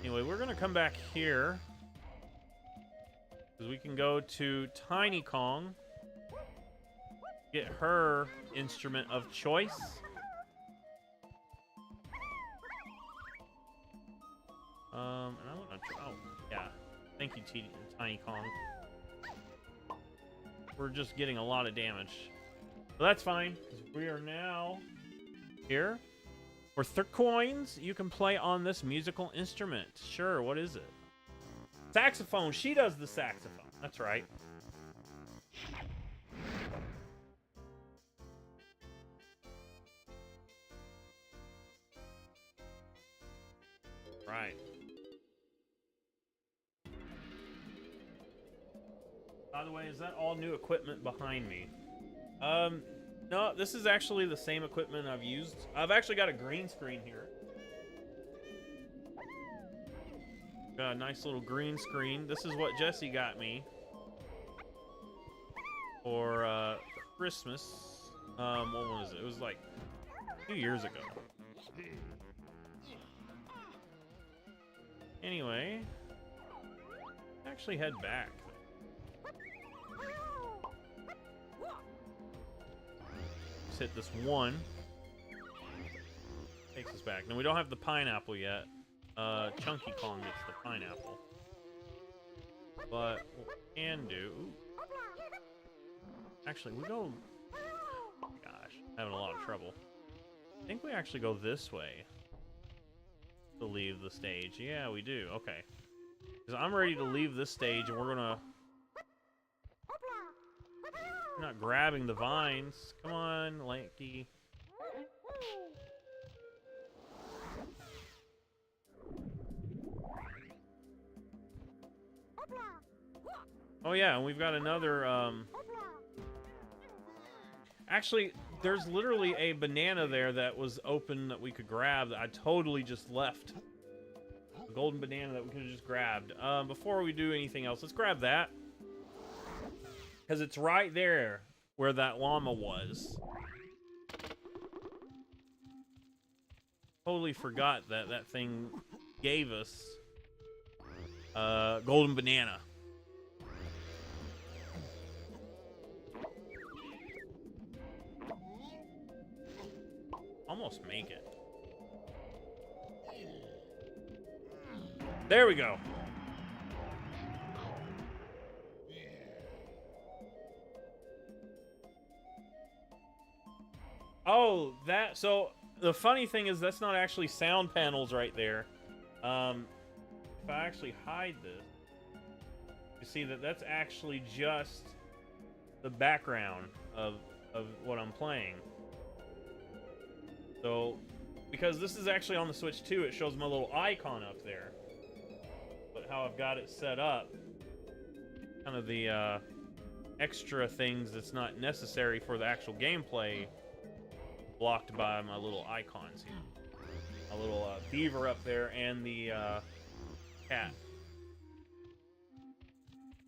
Anyway, we're gonna come back here because we can go to Tiny Kong, get her instrument of choice. And I want to. Oh, yeah. Thank you, Tiny Kong. We're just getting a lot of damage. So that's fine. We are now here. For 3 coins, you can play on this musical instrument. Sure, what is it? Saxophone. She does the saxophone. That's right. Right. By the way, is that all new equipment behind me? No, this is actually the same equipment I've used. I've actually got a green screen here. Got a nice little green screen. This is what Jesse got me for Christmas. What was it? It was like 2 years ago. Anyway, actually head back. Just hit this one. Takes us back. Now we don't have the pineapple yet. Chunky Kong gets the pineapple. But what we can do... Actually, we go... Gosh, having a lot of trouble. I think we actually go this way to leave the stage. Yeah, we do. Okay. Because I'm ready to leave this stage, and we're gonna... I'm not grabbing the vines. Come on, Lanky. Oh yeah, and we've got another, Actually, there's literally a banana there that was open that we could grab that I totally just left. A golden banana that we could have just grabbed. Before we do anything else, let's grab that. Because it's right there where that llama was. Totally forgot that that thing gave us golden banana. Almost make it. There we go. Oh, that, so the funny thing is that's not actually sound panels right there. If I actually hide this, you see that that's actually just the background of what I'm playing. So, because this is actually on the Switch too, it shows my little icon up there. But how I've got it set up, kind of the extra things that's not necessary for the actual gameplay, blocked by my little icons here. A little beaver up there and the cat.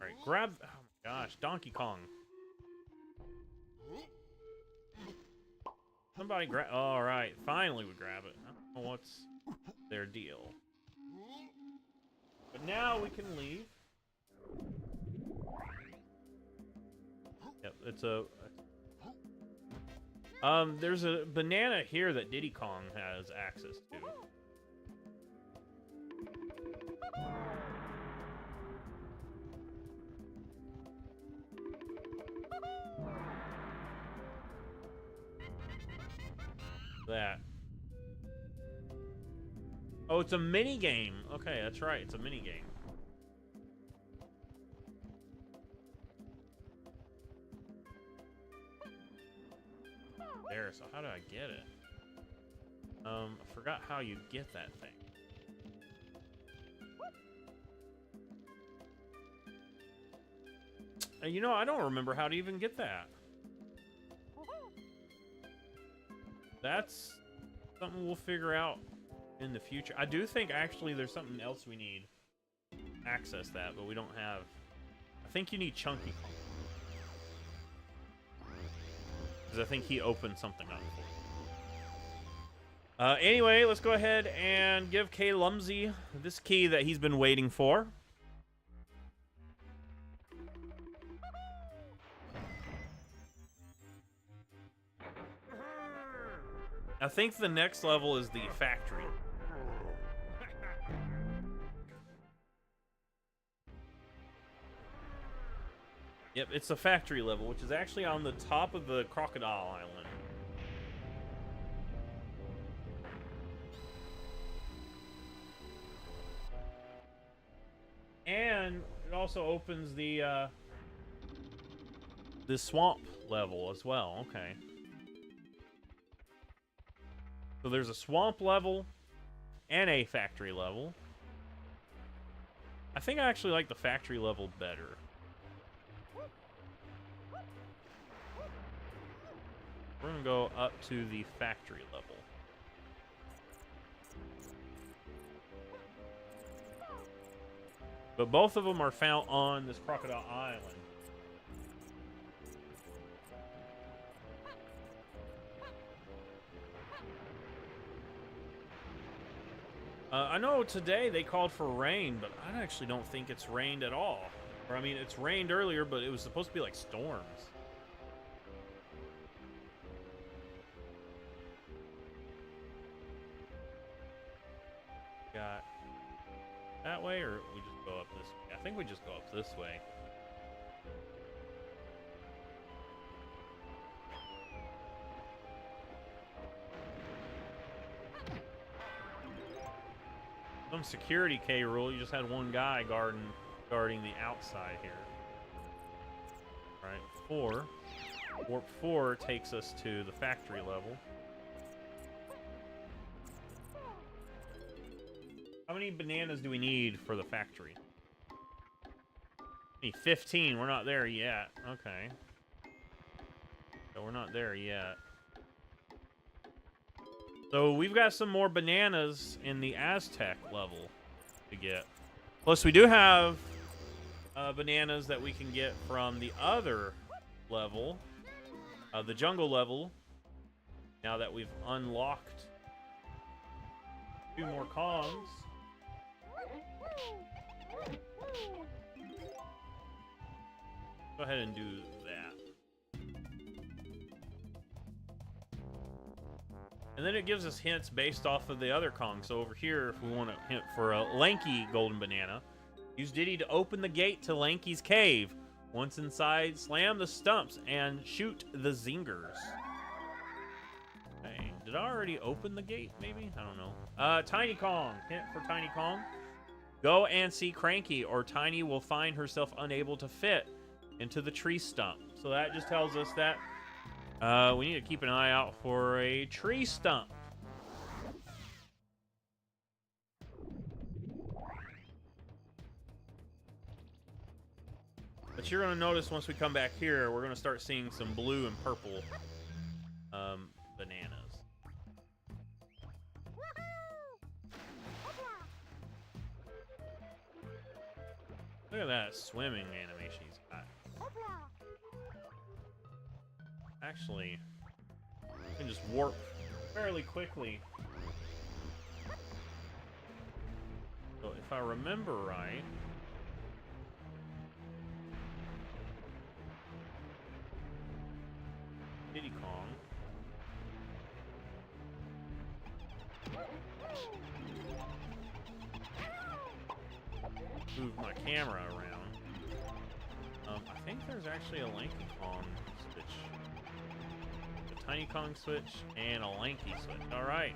Alright, grab... Oh my gosh, Donkey Kong. Somebody grab... Alright, finally we grab it. I don't know what's their deal. But now we can leave. Yep, it's a... there's a banana here that Diddy Kong has access to. That. Oh, it's a mini game. Okay, that's right. It's a mini game. There, so how do I get it? I forgot how you get that thing. And you know, I don't remember how to even get that. That's something we'll figure out in the future. I do think actually there's something else we need to access that, but we don't have. I think you need Chunky Kong. Because I think he opened something up for you. Anyway, let's go ahead and give K. Lumsy this key that he's been waiting for. I think the next level is the factory. Yep, it's the factory level, which is actually on the top of the Crocodile Island. And it also opens the swamp level as well. Okay. So there's a swamp level and a factory level. I think I actually like the factory level better. We're gonna go up to the factory level. But both of them are found on this Crocodile Island. I know today they called for rain, but I actually don't think it's rained at all. Or, I mean, it's rained earlier, but it was supposed to be like storms. Got That way, or we just go up this way? I think we just go up this way. Some security K rule. You just had one guy guarding the outside here. All right, 4. Warp 4 takes us to the factory level. How many bananas do we need for the factory? We need 15. We're not there yet. Okay. So we're not there yet. So we've got some more bananas in the Aztec level to get. Plus, we do have bananas that we can get from the other level, the jungle level. Now that we've unlocked 2 more Kongs. Go ahead and do that. And then it gives us hints based off of the other Kong. So over here, if we want a hint for a Lanky golden banana, use Diddy to open the gate to Lanky's cave. Once inside, slam the stumps and shoot the zingers. Hey, did I already open the gate, maybe? I don't know. Tiny Kong. Hint for Tiny Kong. Go and see Cranky, or Tiny will find herself unable to fit into the tree stump. So that just tells us that we need to keep an eye out for a tree stump. But you're going to notice once we come back here, we're going to start seeing some blue and purple bananas. Look at that swimming animation he's got. Actually, we can just warp fairly quickly. So if I remember right, Diddy Kong. Move my camera around. I think there's actually a Lanky Kong switch. A Tiny Kong switch and a Lanky switch. Alright.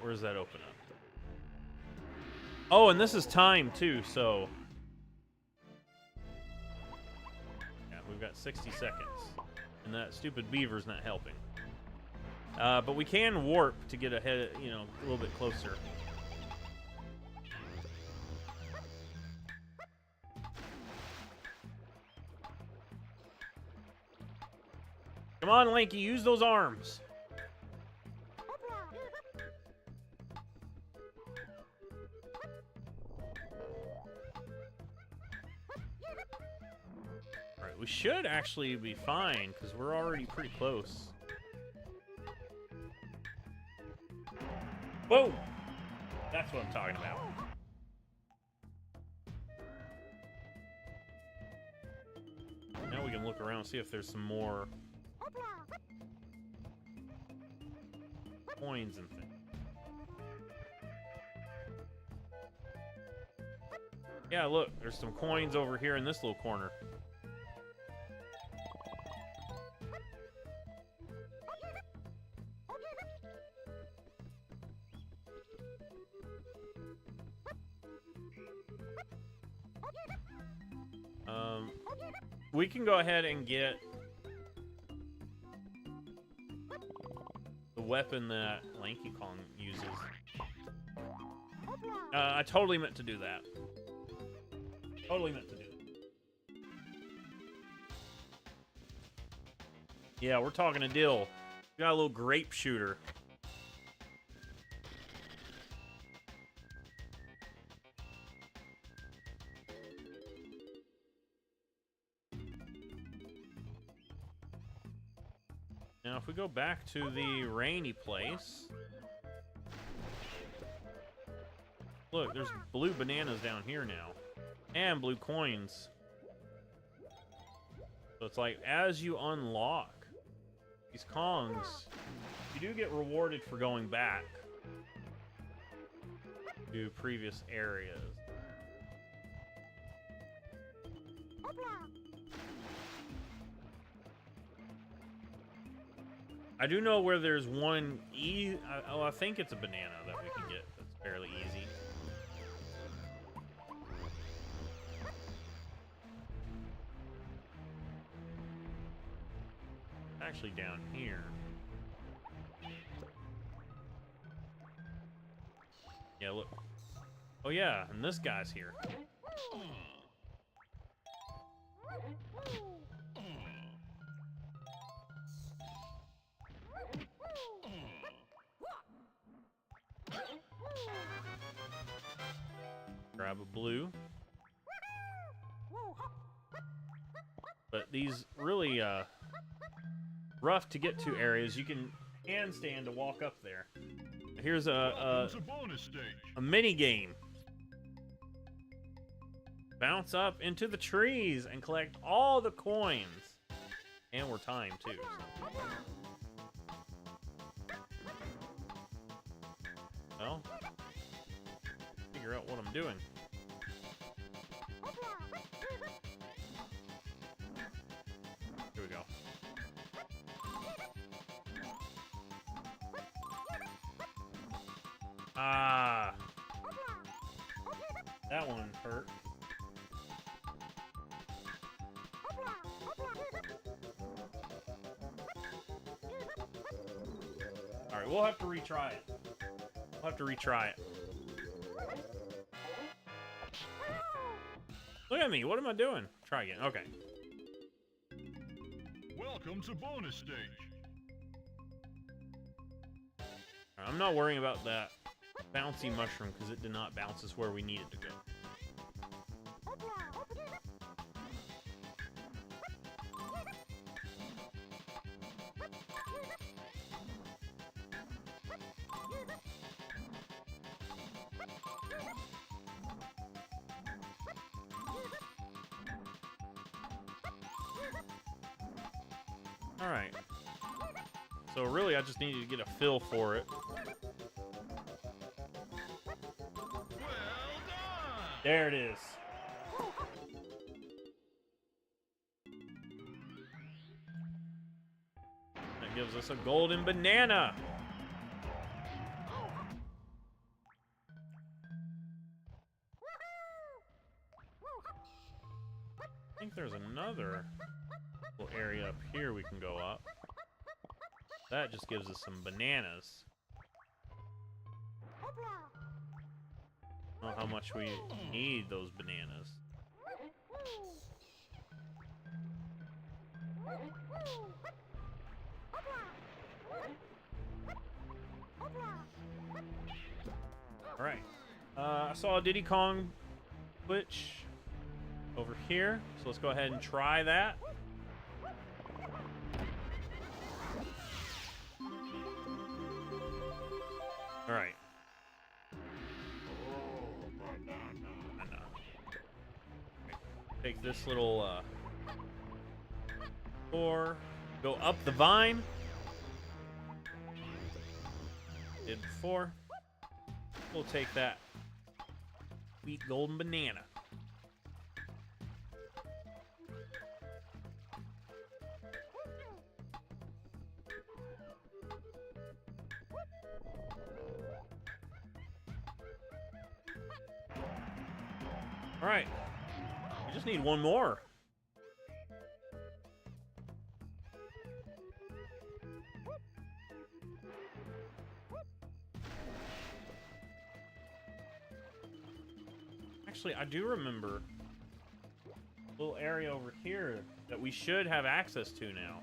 Where does that open up? Oh, and this is time too, so yeah, we've got 60 seconds. And that stupid beaver's not helping. But we can warp to get ahead, you know, a little bit closer. Come on, Lanky, use those arms. Alright, we should actually be fine, because we're already pretty close. Whoa! That's what I'm talking about. Now we can look around and see if there's some more coins and things. Yeah, look, there's some coins over here in this little corner. We can go ahead and get the weapon that Lanky Kong uses. I totally meant to do that. Totally meant to do that. Yeah, we're talking a deal. We got a little grape shooter. Now, if we go back to the rainy place, look, there's blue bananas down here now, and blue coins. So it's like, as you unlock these Kongs, you do get rewarded for going back to previous areas. I do know where there's one I think it's a banana that we can get that's fairly easy. Actually down here. Yeah, look. Oh yeah, and this guy's here. Grab a blue. But these really rough to get to areas, you can handstand to walk up there. Here's a mini game. Bounce up into the trees and collect all the coins. And we're timed too. So. Well, figure out what I'm doing. Here we go. Ah, that one hurt. All right, we'll have to retry it. We'll have to retry it. Look at me. What am I doing? Try again. Okay. Welcome to bonus stage. I'm not worrying about that bouncy mushroom because it did not bounce us where we needed to go. Alright. So really, I just needed to get a feel for it. Well done. There it is. That gives us a golden banana. I think there's another little area up here we can go up. That just gives us some bananas. I don't know how much we need those bananas. Alright. I saw a Diddy Kong glitch over here, so let's go ahead and try that. Alright. Take this little or go up the vine. Did before. We'll take that sweet golden banana. All right. We just need one more. Actually, I do remember a little area over here that we should have access to now.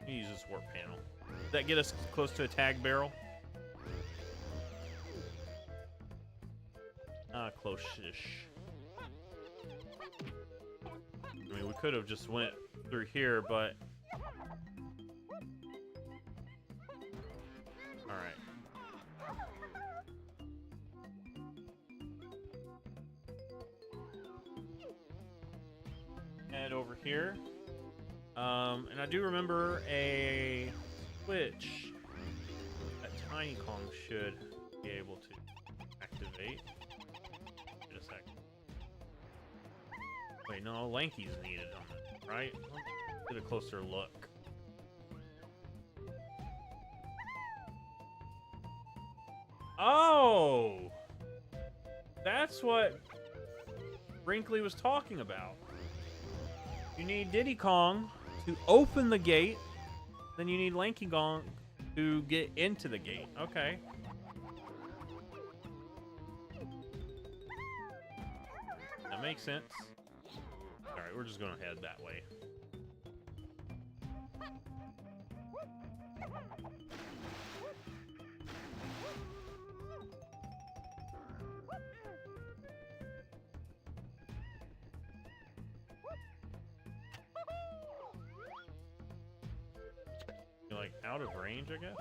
Use this warp panel. Does that get us close to a tag barrel? Close-ish. I mean, we could have just went through here, but... Alright. head over here. And I do remember a switch that Tiny Kong should be able to activate. Wait a second. Wait, no, Lanky's needed on it, right? Let's get a closer look. Oh! That's what Brinkley was talking about. You need Diddy Kong to open the gate, then you need Lanky Kong to get into the gate. Okay. That makes sense. Alright, we're just gonna head that way. You're like out of range, I guess?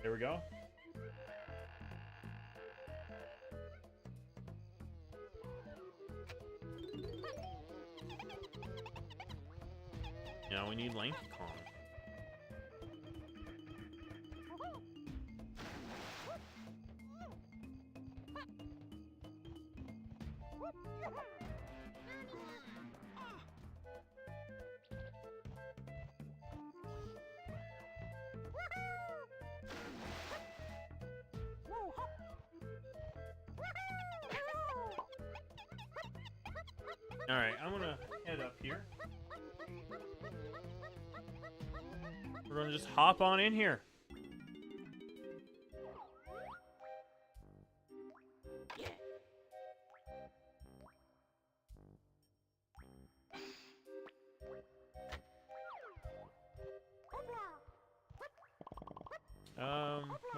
There we go. Now we need Lanky Kong. Alright, I'm gonna head up here. We're gonna just hop on in here.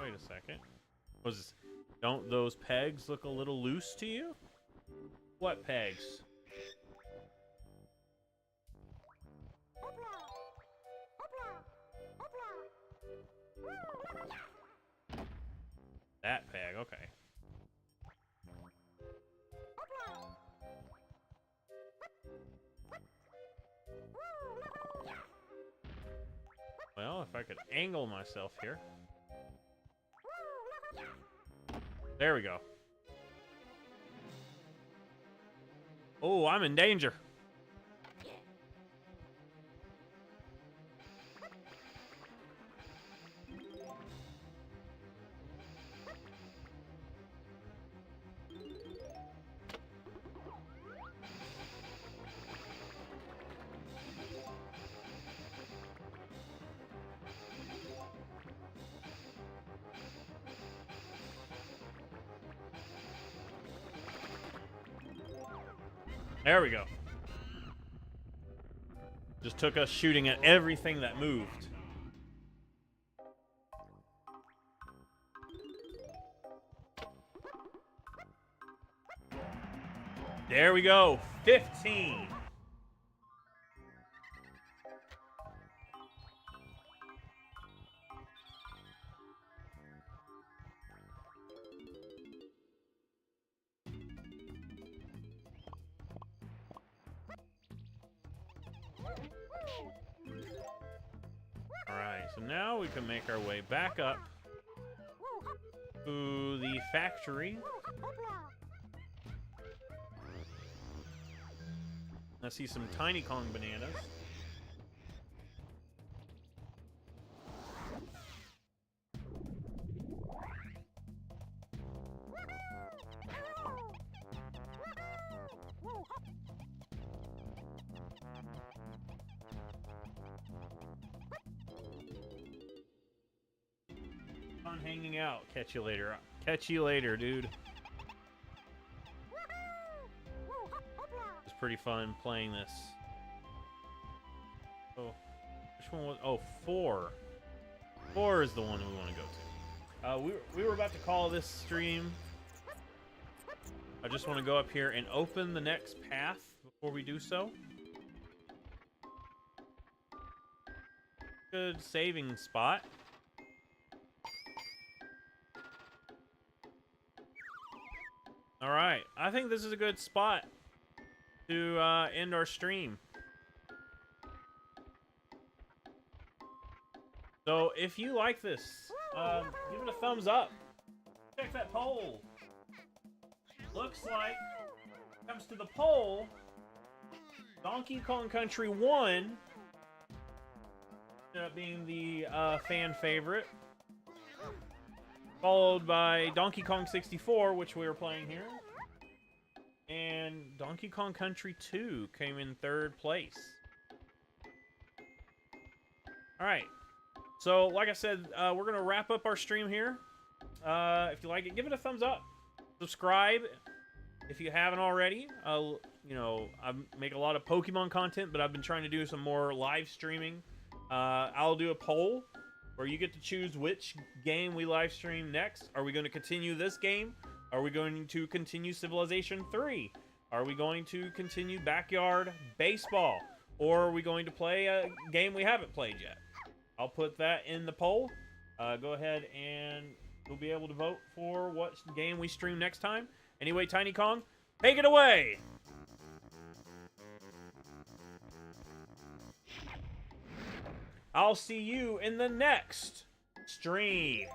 Wait a second. Was this, don't those pegs look a little loose to you? What pegs? That peg, okay. Well, if I could angle myself here. There we go. Oh, I'm in danger. There we go. Just took us shooting at everything that moved. There we go. 15. Alright, so now we can make our way back up to the factory. I see some Tiny Kong bananas. Fun hanging out. Catch you later. Catch you later, dude. It's pretty fun playing this. Oh, which one was? Oh, 4. 4 is the one we want to go to. We were about to call this stream. I just want to go up here and open the next path before we do so. Good saving spot. All right. I think this is a good spot to end our stream. So if you like this, give it a thumbs up. Check that poll. Looks like, comes to the poll, Donkey Kong Country 1 ended up being the fan favorite, followed by Donkey Kong 64, which we were playing here, and Donkey Kong Country 2 came in 3rd place. Alright, so like I said, we're going to wrap up our stream here. If you like it, give it a thumbs up. Subscribe if you haven't already. You know, I make a lot of Pokemon content, but I've been trying to do some more live streaming. I'll do a poll where you get to choose which game we live stream next. Are we going to continue this game? Are we going to continue Civilization 3? Are we going to continue Backyard Baseball? Or are we going to play a game we haven't played yet? I'll put that in the poll. Go ahead and you'll be able to vote for what game we stream next time. Anyway, Tiny Kong, take it away! I'll see you in the next stream.